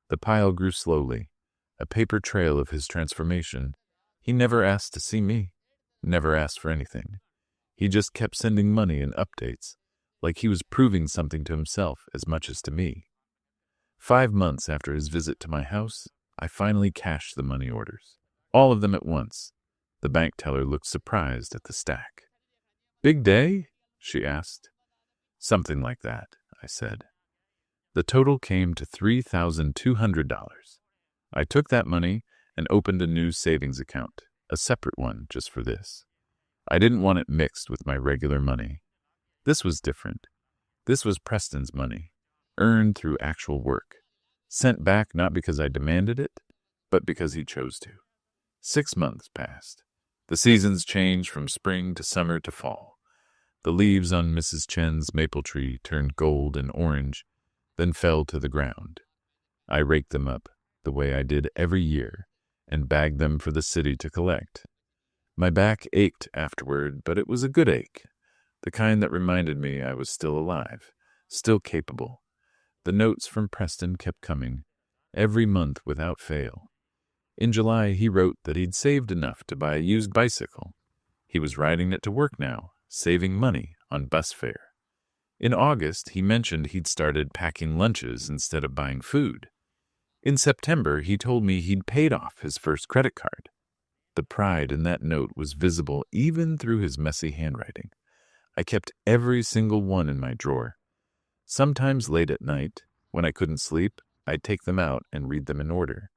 Speaker 1: The pile grew slowly, a paper trail of his transformation. He never asked to see me, never asked for anything. He just kept sending money and updates, like he was proving something to himself as much as to me. 5 months after his visit to my house, I finally cashed the money orders. All of them at once. The bank teller looked surprised at the stack. Big day? She asked. Something like that, I said. The total came to $3,200. I took that money and opened a new savings account, a separate one just for this. I didn't want it mixed with my regular money. This was different. This was Preston's money, earned through actual work, sent back not because I demanded it, but because he chose to. 6 months passed. The seasons changed from spring to summer to fall. The leaves on Mrs. Chen's maple tree turned gold and orange, then fell to the ground. I raked them up, the way I did every year, and bagged them for the city to collect. My back ached afterward, but it was a good ache, the kind that reminded me I was still alive, still capable. The notes from Preston kept coming, every month without fail. In July, he wrote that he'd saved enough to buy a used bicycle. He was riding it to work now, saving money on bus fare. In August, he mentioned he'd started packing lunches instead of buying food. In September, he told me he'd paid off his first credit card. The pride in that note was visible even through his messy handwriting. I kept every single one in my drawer. Sometimes late at night, when I couldn't sleep, I'd take them out and read them in order.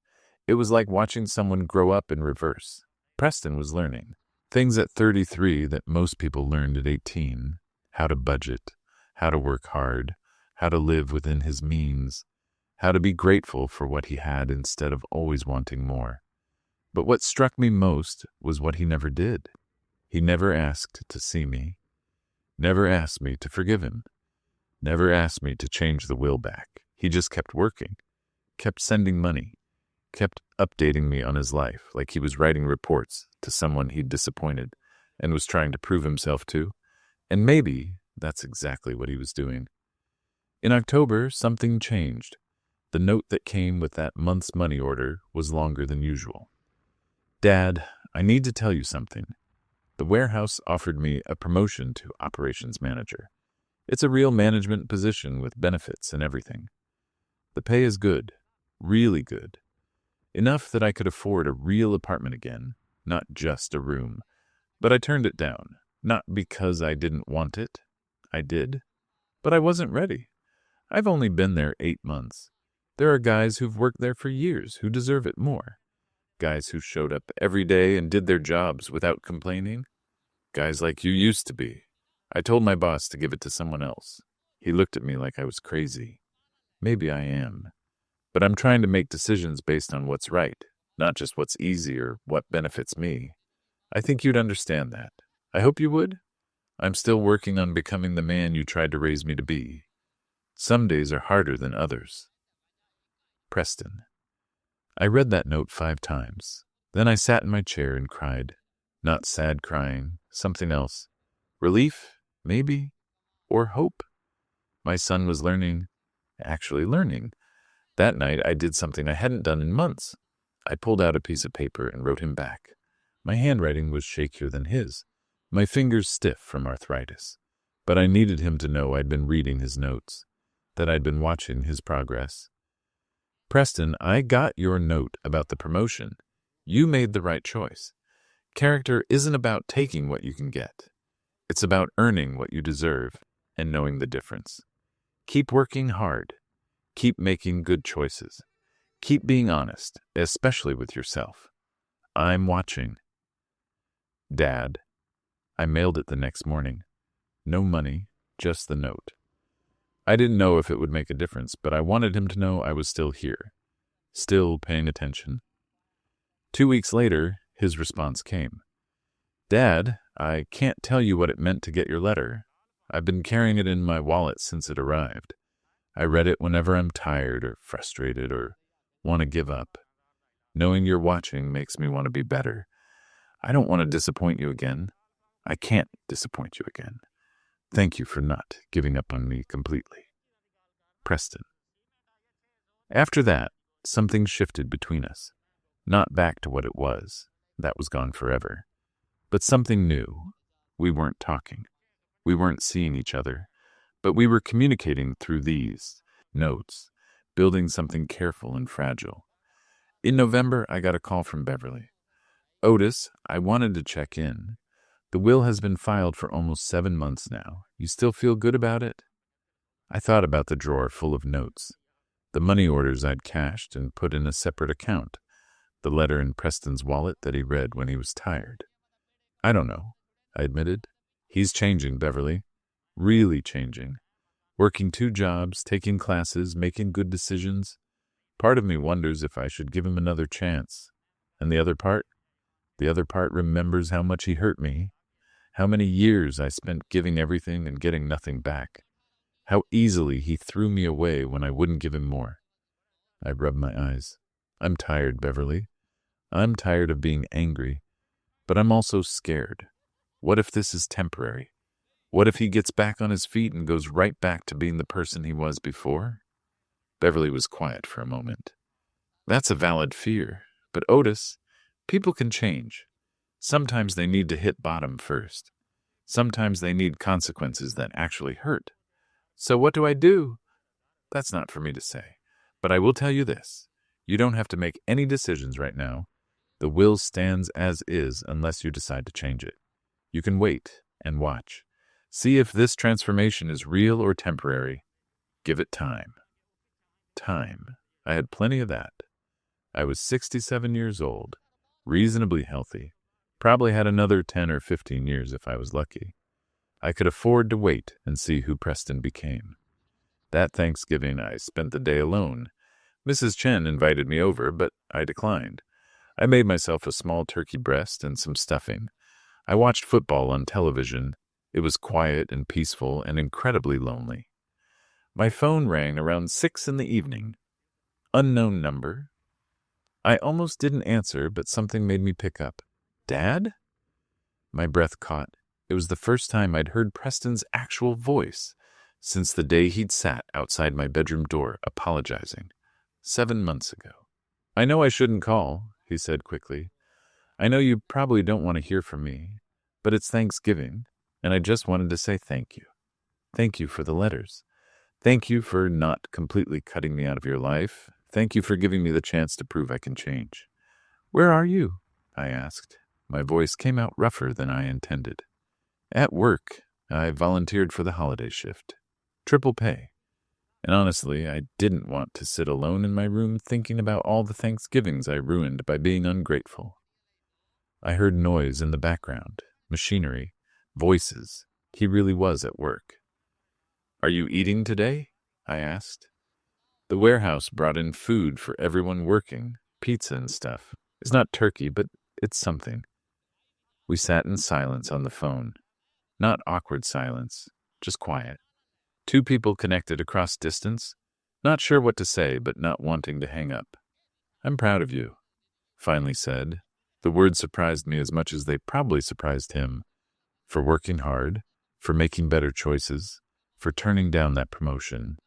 Speaker 1: It was like watching someone grow up in reverse. Preston was learning. Things at 33 that most people learned at 18. How to budget, how to work hard, how to live within his means, how to be grateful for what he had instead of always wanting more. But what struck me most was what he never did. He never asked to see me, never asked me to forgive him, never asked me to change the will back. He just kept working, kept sending money, kept updating me on his life like he was writing reports to someone he'd disappointed and was trying to prove himself to. And maybe that's exactly what he was doing. In October, something changed. The note that came with that month's money order was longer than usual. Dad, I need to tell you something. The warehouse offered me a promotion to operations manager. It's a real management position with benefits and everything. The pay is good, really good. Enough that I could afford a real apartment again, not just a room. But I turned it down, not because I didn't want it. I did, but I wasn't ready. I've only been there 8 months. There are guys who've worked there for years who deserve it more. Guys who showed up every day and did their jobs without complaining. Guys like you used to be. I told my boss to give it to someone else. He looked at me like I was crazy. Maybe I am. But I'm trying to make decisions based on what's right, not just what's easy or what benefits me. I think you'd understand that. I hope you would. I'm still working on becoming the man you tried to raise me to be. Some days are harder than others. Preston. I read that note 5 times. Then I sat in my chair and cried. Not sad crying, something else. Relief, maybe, or hope. My son was actually learning. That night I did something I hadn't done in months. I pulled out a piece of paper and wrote him back. My handwriting was shakier than his, my fingers stiff from arthritis. But I needed him to know I'd been reading his notes, that I'd been watching his progress. Preston, I got your note about the promotion. You made the right choice. Character isn't about taking what you can get. It's about earning what you deserve and knowing the difference. Keep working hard. Keep making good choices. Keep being honest, especially with yourself. I'm watching. Dad. I mailed it the next morning. No money, just the note. I didn't know if it would make a difference, but I wanted him to know I was still here, still paying attention. 2 weeks later, his response came. Dad, I can't tell you what it meant to get your letter. I've been carrying it in my wallet since it arrived. I read it whenever I'm tired or frustrated or want to give up. Knowing you're watching makes me want to be better. I don't want to disappoint you again. I can't disappoint you again. Thank you for not giving up on me completely. Preston. After that, something shifted between us. Not back to what it was. That was gone forever. But something new. We weren't talking. We weren't seeing each other. But we were communicating through these notes, building something careful and fragile. In November, I got a call from Beverly. Otis, I wanted to check in. The will has been filed for almost 7 months now. You still feel good about it? I thought about the drawer full of notes, the money orders I'd cashed and put in a separate account, the letter in Preston's wallet that he read when he was tired. I don't know, I admitted. He's changing, Beverly. Really changing. Working 2 jobs, taking classes, making good decisions. Part of me wonders if I should give him another chance. And the other part? The other part remembers how much he hurt me. How many years I spent giving everything and getting nothing back. How easily he threw me away when I wouldn't give him more. I rubbed my eyes. I'm tired, Beverly. I'm tired of being angry. But I'm also scared. What if this is temporary? What if he gets back on his feet and goes right back to being the person he was before? Beverly was quiet for a moment. That's a valid fear. But Otis, people can change. Sometimes they need to hit bottom first. Sometimes they need consequences that actually hurt. So what do I do? That's not for me to say. But I will tell you this. You don't have to make any decisions right now. The will stands as is unless you decide to change it. You can wait and watch. See if this transformation is real or temporary. Give it time. Time. I had plenty of that. I was 67 years old, reasonably healthy. Probably had another 10 or 15 years if I was lucky. I could afford to wait and see who Preston became. That Thanksgiving, I spent the day alone. Mrs. Chen invited me over, but I declined. I made myself a small turkey breast and some stuffing. I watched football on television. It was quiet and peaceful and incredibly lonely. My phone rang around 6 in the evening. Unknown number. I almost didn't answer, but something made me pick up. Dad? My breath caught. It was the first time I'd heard Preston's actual voice since the day he'd sat outside my bedroom door apologizing 7 months ago. I know I shouldn't call, he said quickly. I know you probably don't want to hear from me, but it's Thanksgiving, and I just wanted to say thank you. Thank you for the letters. Thank you for not completely cutting me out of your life. Thank you for giving me the chance to prove I can change. Where are you? I asked. My voice came out rougher than I intended. At work, I volunteered for the holiday shift. Triple pay. And honestly, I didn't want to sit alone in my room thinking about all the Thanksgivings I ruined by being ungrateful. I heard noise in the background, machinery, voices. He really was at work. Are you eating today? I asked. The warehouse brought in food for everyone working, pizza and stuff. It's not turkey, but it's something. We sat in silence on the phone. Not awkward silence, just quiet. Two people connected across distance, not sure what to say, but not wanting to hang up. I'm proud of you, finally said. The words surprised me as much as they probably surprised him. For working hard, for making better choices, for turning down that promotion.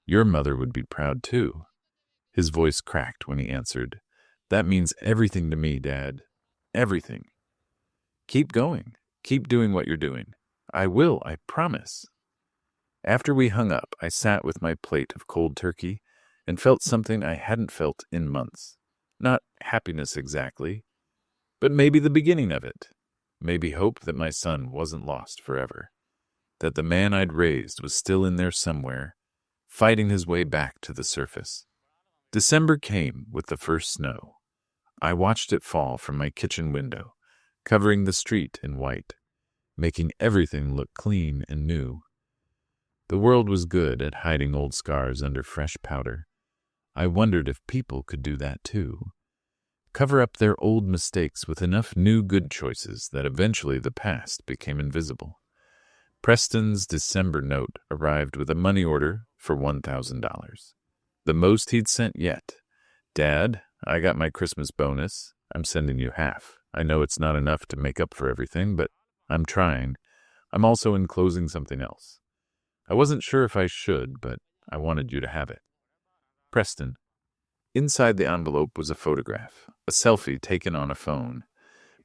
Speaker 1: Your mother would be proud too. His voice cracked when he answered. That means everything to me, Dad. Everything. Keep going. Keep doing what you're doing. I will, I promise. After we hung up, I sat with my plate of cold turkey and felt something I hadn't felt in months. Not happiness exactly, but maybe the beginning of it. Maybe hope that my son wasn't lost forever. That the man I'd raised was still in there somewhere, fighting his way back to the surface. December came with the first snow. I watched it fall from my kitchen window, covering the street in white, making everything look clean and new. The world was good at hiding old scars under fresh powder. I wondered if people could do that too. Cover up their old mistakes with enough new good choices that eventually the past became invisible. Preston's December note arrived with a money order for $1,000. The most he'd sent yet. Dad, I got my Christmas bonus. I'm sending you half. I know it's not enough to make up for everything, but I'm trying. I'm also enclosing something else. I wasn't sure if I should, but I wanted you to have it. Preston. Inside the envelope was a photograph, a selfie taken on a phone.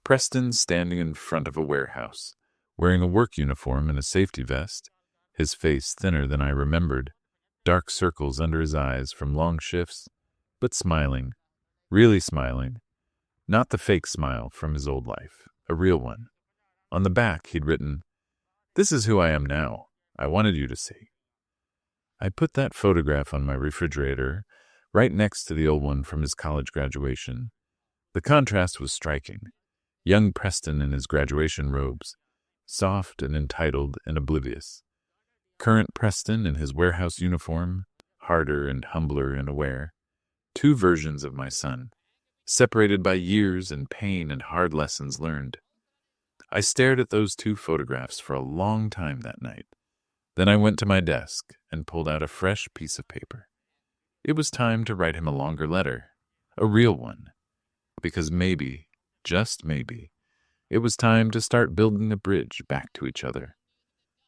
Speaker 1: Preston standing in front of a warehouse, wearing a work uniform and a safety vest, his face thinner than I remembered, dark circles under his eyes from long shifts, but smiling, really smiling. Not the fake smile from his old life, a real one. On the back, he'd written, "This is who I am now. I wanted you to see." I put that photograph on my refrigerator, right next to the old one from his college graduation. The contrast was striking. Young Preston in his graduation robes, soft and entitled and oblivious. Current Preston in his warehouse uniform, harder and humbler and aware. Two versions of my son, separated by years and pain and hard lessons learned. I stared at those two photographs for a long time that night. Then I went to my desk and pulled out a fresh piece of paper. It was time to write him a longer letter, a real one, because maybe, just maybe, it was time to start building a bridge back to each other.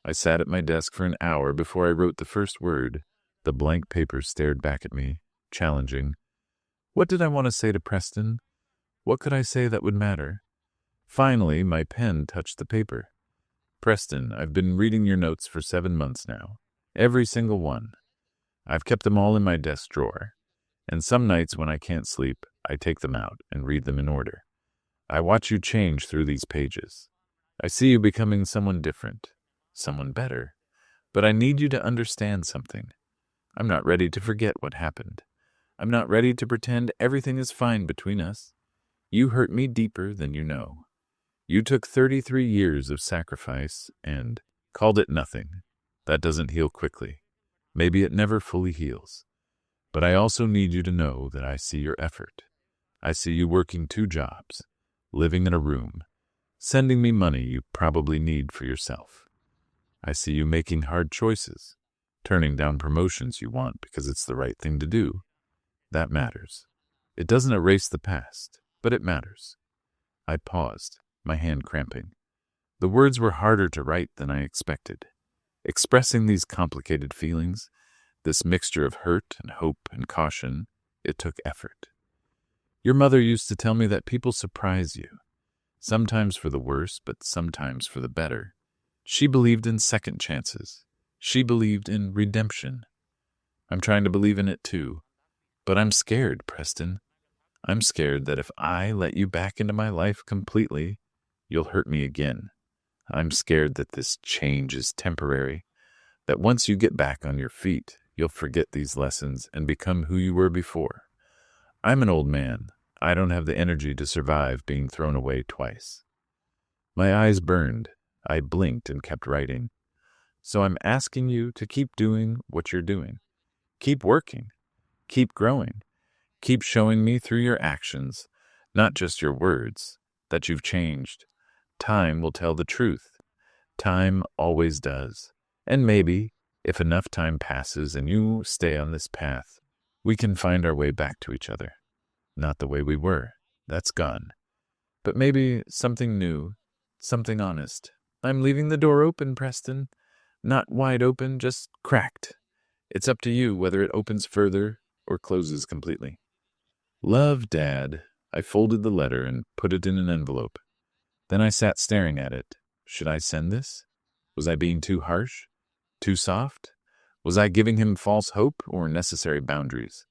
Speaker 1: I sat at my desk for an hour before I wrote the first word. The blank paper stared back at me, challenging. What did I want to say to Preston? What could I say that would matter? Finally, my pen touched the paper. Preston, I've been reading your notes for 7 months now. Every single one. I've kept them all in my desk drawer. And some nights when I can't sleep, I take them out and read them in order. I watch you change through these pages. I see you becoming someone different, someone better. But I need you to understand something. I'm not ready to forget what happened. I'm not ready to pretend everything is fine between us. You hurt me deeper than you know. You took 33 years of sacrifice and called it nothing. That doesn't heal quickly. Maybe it never fully heals. But I also need you to know that I see your effort. I see you working 2 jobs, living in a room, sending me money you probably need for yourself. I see you making hard choices, turning down promotions you want because it's the right thing to do. That matters. It doesn't erase the past, but it matters. I paused, my hand cramping. The words were harder to write than I expected. Expressing these complicated feelings, this mixture of hurt and hope and caution, it took effort. Your mother used to tell me that people surprise you, sometimes for the worse, but sometimes for the better. She believed in second chances. She believed in redemption. I'm trying to believe in it too. But I'm scared, Preston. I'm scared that if I let you back into my life completely, you'll hurt me again. I'm scared that this change is temporary, that once you get back on your feet, you'll forget these lessons and become who you were before. I'm an old man. I don't have the energy to survive being thrown away twice. My eyes burned. I blinked and kept writing. So I'm asking you to keep doing what you're doing. Keep working. Keep growing. Keep showing me through your actions, not just your words, that you've changed. Time will tell the truth. Time always does. And maybe, if enough time passes and you stay on this path, we can find our way back to each other. Not the way we were. That's gone. But maybe something new, something honest. I'm leaving the door open, Preston. Not wide open, just cracked. It's up to you whether it opens further or closes completely. Love, Dad. I folded the letter and put it in an envelope. Then I sat staring at it. Should I send this? Was I being too harsh? Too soft? Was I giving him false hope or necessary boundaries?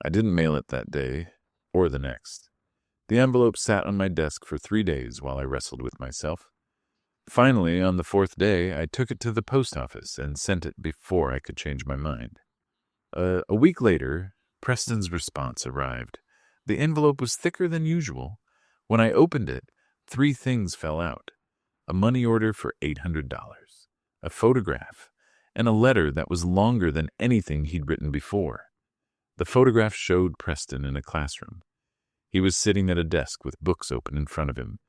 Speaker 1: I didn't mail it that day, or the next. The envelope sat on my desk for 3 days while I wrestled with myself. Finally, on the 4th day, I took it to the post office and sent it before I could change my mind. A week later, Preston's response arrived. The envelope was thicker than usual. When I opened it, 3 things fell out. A money order for $800, a photograph, and a letter that was longer than anything he'd written before. The photograph showed Preston in a classroom. He was sitting at a desk with books open in front of him,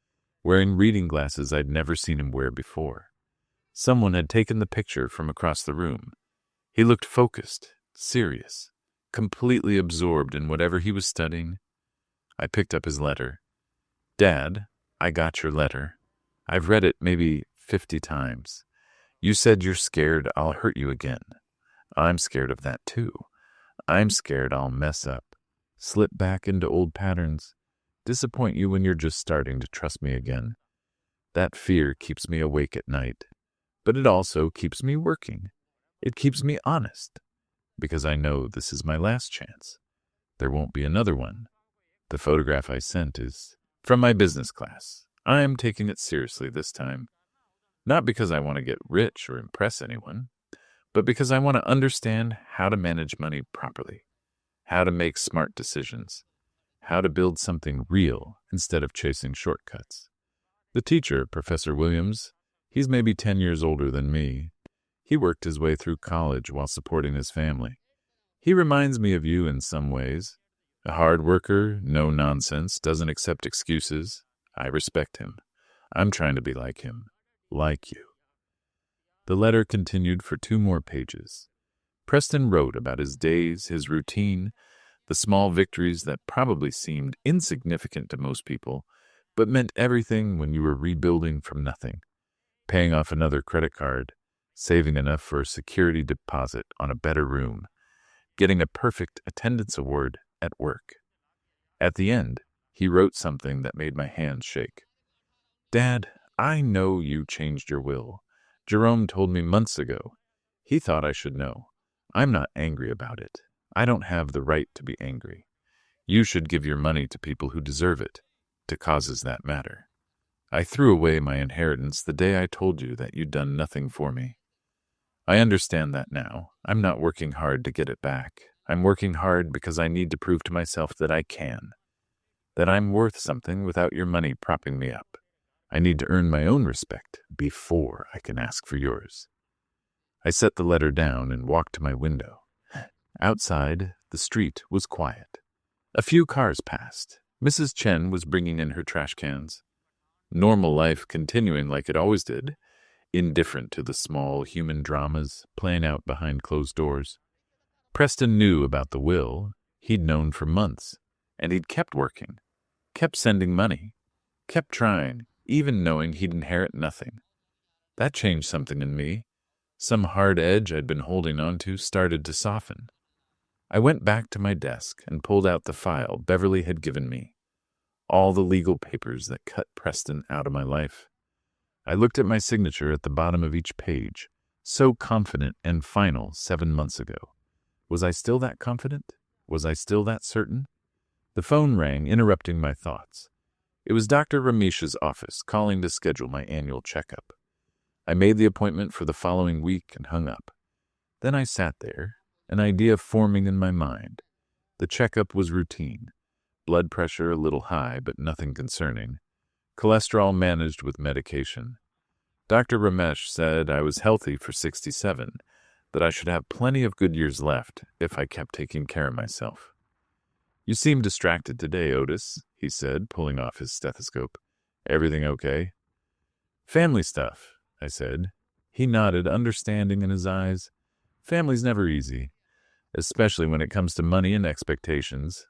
Speaker 1: wearing reading glasses I'd never seen him wear before. Someone had taken the picture from across the room. He looked focused, serious, completely absorbed in whatever he was studying. I picked up his letter. Dad, I got your letter. I've read it maybe 50 times. You said you're scared I'll hurt you again. I'm scared of that too. I'm scared I'll mess up, slip back into old patterns, disappoint you when you're just starting to trust me again. That fear keeps me awake at night, but it also keeps me working. It keeps me honest, because I know this is my last chance. There won't be another one. The photograph I sent is from my business class. I'm taking it seriously this time. Not because I want to get rich or impress anyone, but because I want to understand how to manage money properly, how to make smart decisions, how to build something real instead of chasing shortcuts. The teacher, Professor Williams, he's maybe 10 years older than me. He worked his way through college while supporting his family. He reminds me of you in some ways. A hard worker, no nonsense, doesn't accept excuses. I respect him. I'm trying to be like him, like you. The letter continued for 2 more pages. Preston wrote about his days, his routine, the small victories that probably seemed insignificant to most people, but meant everything when you were rebuilding from nothing, paying off another credit card, saving enough for a security deposit on a better room, getting a perfect attendance award at work. At the end, he wrote something that made my hands shake. Dad, I know you changed your will. Jerome told me months ago. He thought I should know. I'm not angry about it. I don't have the right to be angry. You should give your money to people who deserve it, to causes that matter. I threw away my inheritance the day I told you that you'd done nothing for me. I understand that now. I'm not working hard to get it back. I'm working hard because I need to prove to myself that I can, that I'm worth something without your money propping me up. I need to earn my own respect before I can ask for yours. I set the letter down and walked to my window. Outside, the street was quiet. A few cars passed. Mrs. Chen was bringing in her trash cans. Normal life continuing like it always did, indifferent to the small human dramas playing out behind closed doors. Preston knew about the will. He'd known for months, and he'd kept working, kept sending money, kept trying, even knowing he'd inherit nothing. That changed something in me. Some hard edge I'd been holding on to started to soften. I went back to my desk and pulled out the file Beverly had given me, all the legal papers that cut Preston out of my life. I looked at my signature at the bottom of each page, so confident and final 7 months ago. Was I still that confident? Was I still that certain? The phone rang, interrupting my thoughts. It was Dr. Ramesh's office calling to schedule my annual checkup. I made the appointment for the following week and hung up. Then I sat there, an idea forming in my mind. The checkup was routine. Blood pressure a little high, but nothing concerning. Cholesterol managed with medication. Dr. Ramesh said I was healthy for 67, that I should have plenty of good years left if I kept taking care of myself. "You seem distracted today, Otis," he said, pulling off his stethoscope. "Everything okay?" "Family stuff," I said. He nodded, understanding in his eyes. "Family's never easy, especially when it comes to money and expectations."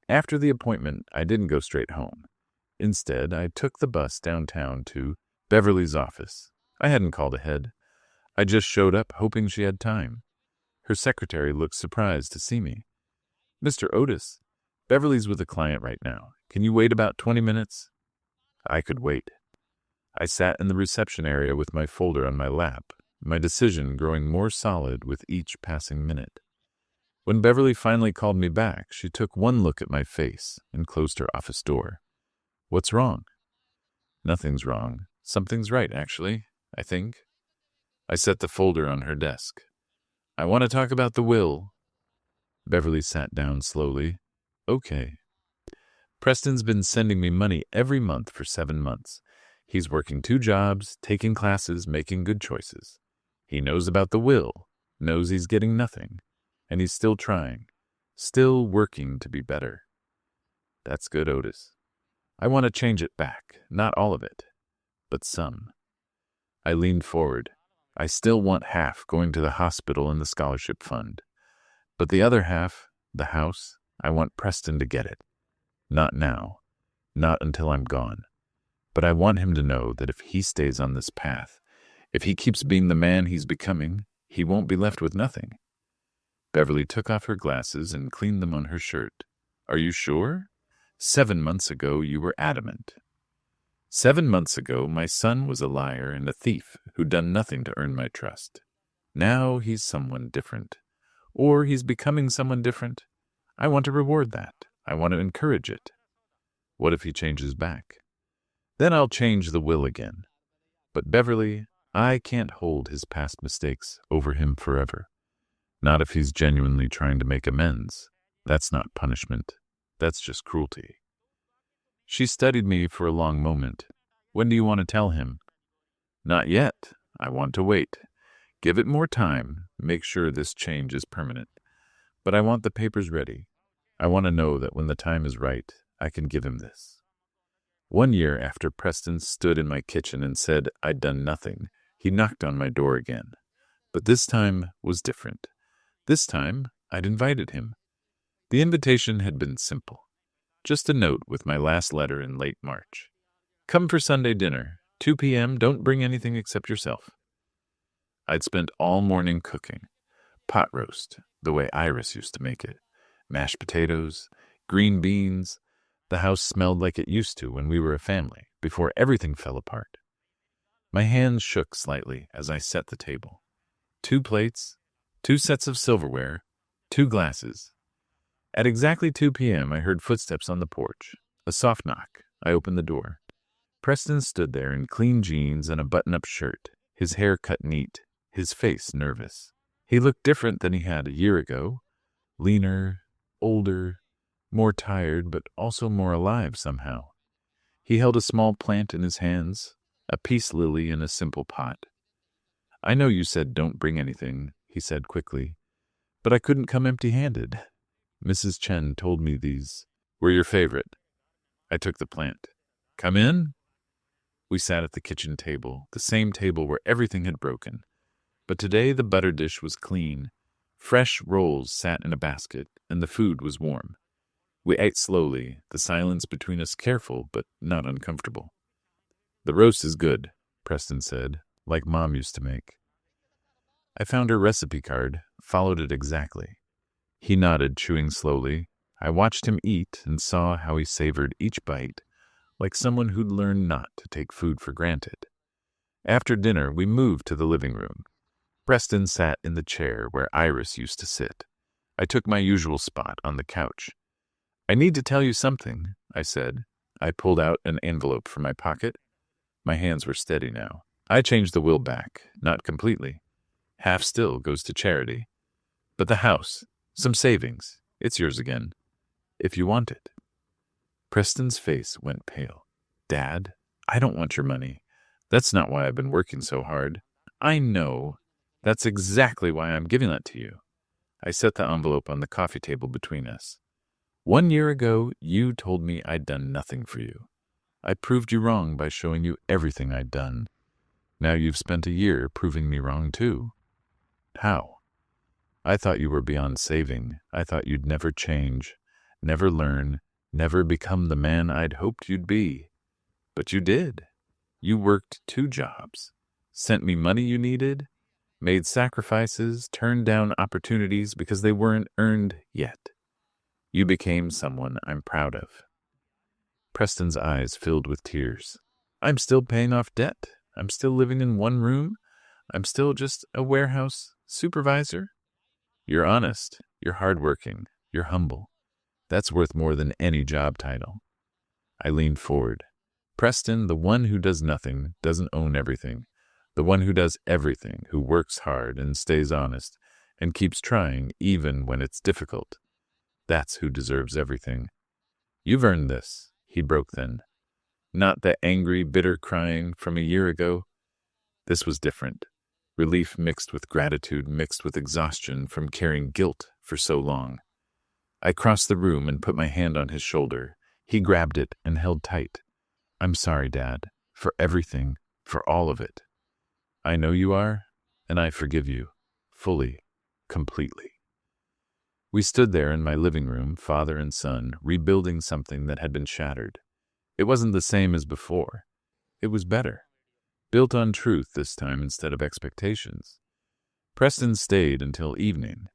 Speaker 1: After the appointment, I didn't go straight home. Instead, I took the bus downtown to Beverly's office. I hadn't called ahead. I just showed up, hoping she had time. Her secretary looked surprised to see me. "Mr. Otis, Beverly's with a client right now. Can you wait about 20 minutes?" I could wait. I sat in the reception area with my folder on my lap, my decision growing more solid with each passing minute. When Beverly finally called me back, she took one look at my face and closed her office door. "What's wrong?" "Nothing's wrong. Something's right, actually, I think." I set the folder on her desk. "I want to talk about the will." Beverly sat down slowly. "Okay. Preston's been sending me money every month for 7 months. He's working 2 jobs, taking classes, making good choices. He knows about the will, knows he's getting nothing, and he's still trying, still working to be better." "That's good, Otis. I want to change it back, not all of it, but some." I leaned forward. "I still want half going to the hospital and the scholarship fund. But the other half, the house, I want Preston to get it. Not now, not until I'm gone. But I want him to know that if he stays on this path, if he keeps being the man he's becoming, he won't be left with nothing." Beverly took off her glasses and cleaned them on her shirt. "Are you sure? 7 months ago, you were adamant." 7 months ago, my son was a liar and a thief who'd done nothing to earn my trust. Now he's someone different. Or he's becoming someone different. I want to reward that. I want to encourage it. What if he changes back? Then I'll change the will again. But Beverly, I can't hold his past mistakes over him forever. Not if he's genuinely trying to make amends. That's not punishment. That's just cruelty. She studied me for a long moment. "When do you want to tell him?" "Not yet. I want to wait. Give it more time. Make sure this change is permanent. But I want the papers ready. I want to know that when the time is right, I can give him this." 1 year after Preston stood in my kitchen and said I'd done nothing, he knocked on my door again. But this time was different. This time, I'd invited him. The invitation had been simple. Just a note with my last letter in late March. "Come for Sunday dinner. 2 p.m. Don't bring anything except yourself." I'd spent all morning cooking. Pot roast, the way Iris used to make it. Mashed potatoes, green beans. The house smelled like it used to when we were a family, before everything fell apart. My hands shook slightly as I set the table. 2 plates, 2 sets of silverware, 2 glasses. At exactly 2 p.m., I heard footsteps on the porch. A soft knock. I opened the door. Preston stood there in clean jeans and a button-up shirt, his hair cut neat, his face nervous. He looked different than he had a year ago. Leaner, older, more tired, but also more alive somehow. He held a small plant in his hands, a peace lily in a simple pot. I know you said don't bring anything, he said quickly, but I couldn't come empty-handed. Mrs. Chen told me these were your favorite. I took the plant. Come in? We sat at the kitchen table, the same table where everything had broken. But today the butter dish was clean. Fresh rolls sat in a basket, and the food was warm. We ate slowly, the silence between us careful but not uncomfortable. The roast is good, Preston said, like Mom used to make. I found her recipe card, followed it exactly. He nodded, chewing slowly. I watched him eat and saw how he savored each bite, like someone who'd learned not to take food for granted. After dinner, we moved to the living room. Preston sat in the chair where Iris used to sit. I took my usual spot on the couch. I need to tell you something, I said. I pulled out an envelope from my pocket. My hands were steady now. I changed the will back, not completely. Half still goes to charity. But the house, some savings, it's yours again, if you want it. Preston's face went pale. Dad, I don't want your money. That's not why I've been working so hard. I know. That's exactly why I'm giving that to you. I set the envelope on the coffee table between us. 1 year ago, you told me I'd done nothing for you. I proved you wrong by showing you everything I'd done. Now you've spent a year proving me wrong too. How? I thought you were beyond saving. I thought you'd never change, never learn, never become the man I'd hoped you'd be. But you did. You worked 2 jobs, sent me money you needed, made sacrifices, turned down opportunities because they weren't earned yet. You became someone I'm proud of. Preston's eyes filled with tears. I'm still paying off debt. I'm still living in 1 room. I'm still just a warehouse supervisor. You're honest. You're hardworking. You're humble. That's worth more than any job title. I leaned forward. Preston, the one who does nothing, doesn't own everything. The one who does everything, who works hard and stays honest, and keeps trying even when it's difficult. That's who deserves everything. You've earned this, he broke then. Not the angry, bitter crying from a year ago. This was different. Relief mixed with gratitude, mixed with exhaustion from carrying guilt for so long. I crossed the room and put my hand on his shoulder. He grabbed it and held tight. I'm sorry, Dad, for everything, for all of it. I know you are, and I forgive you, fully, completely. We stood there in my living room, father and son, rebuilding something that had been shattered. It wasn't the same as before. It was better. Built on truth this time instead of expectations. Preston stayed until evening.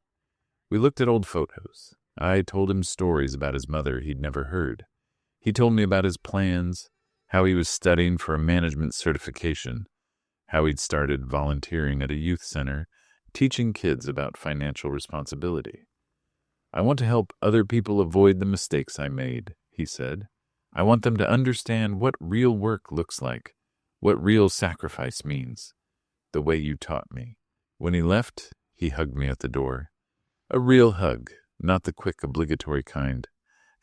Speaker 1: We looked at old photos. I told him stories about his mother he'd never heard. He told me about his plans, how he was studying for a management certification, how he'd started volunteering at a youth center, teaching kids about financial responsibility. I want to help other people avoid the mistakes I made, he said. I want them to understand what real work looks like, what real sacrifice means, the way you taught me. When he left, he hugged me at the door. A real hug, not the quick, obligatory kind.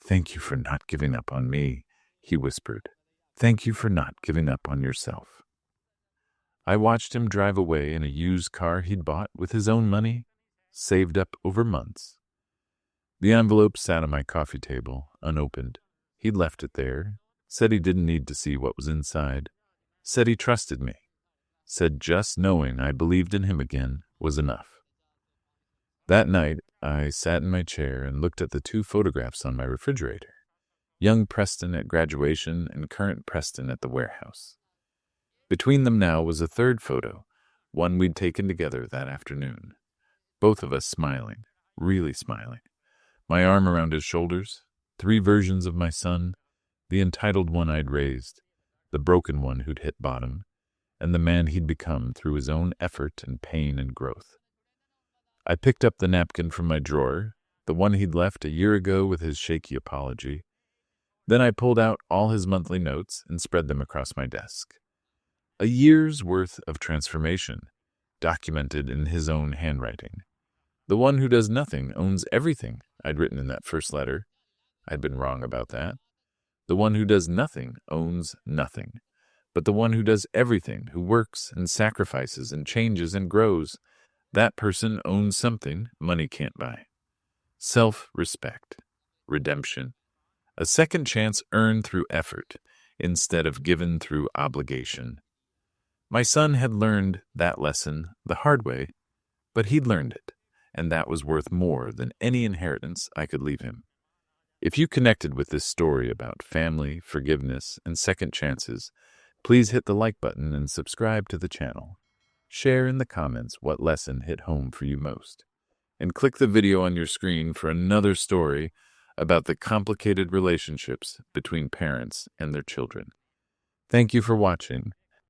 Speaker 1: Thank you for not giving up on me, he whispered. Thank you for not giving up on yourself. I watched him drive away in a used car he'd bought with his own money, saved up over months. The envelope sat on my coffee table, unopened. He'd left it there, said he didn't need to see what was inside, said he trusted me, said just knowing I believed in him again was enough. That night, I sat in my chair and looked at the 2 photographs on my refrigerator, young Preston at graduation and current Preston at the warehouse. Between them now was a 3rd photo, one we'd taken together that afternoon. Both of us smiling, really smiling. My arm around his shoulders, 3 versions of my son, the entitled one I'd raised, the broken one who'd hit bottom, and the man he'd become through his own effort and pain and growth. I picked up the napkin from my drawer, the one he'd left a year ago with his shaky apology. Then I pulled out all his monthly notes and spread them across my desk. A year's worth of transformation, documented in his own handwriting. The one who does nothing owns everything, I'd written in that first letter. I'd been wrong about that. The one who does nothing owns nothing. But the one who does everything, who works and sacrifices and changes and grows, that person owns something money can't buy. Self-respect, redemption, a second chance earned through effort instead of given through obligation. My son had learned that lesson the hard way, but he'd learned it, and that was worth more than any inheritance I could leave him. If you connected with this story about family, forgiveness, and second chances, please hit the like button and subscribe to the channel. Share in the comments what lesson hit home for you most. And click the video on your screen for another story about the complicated relationships between parents and their children. Thank you for watching,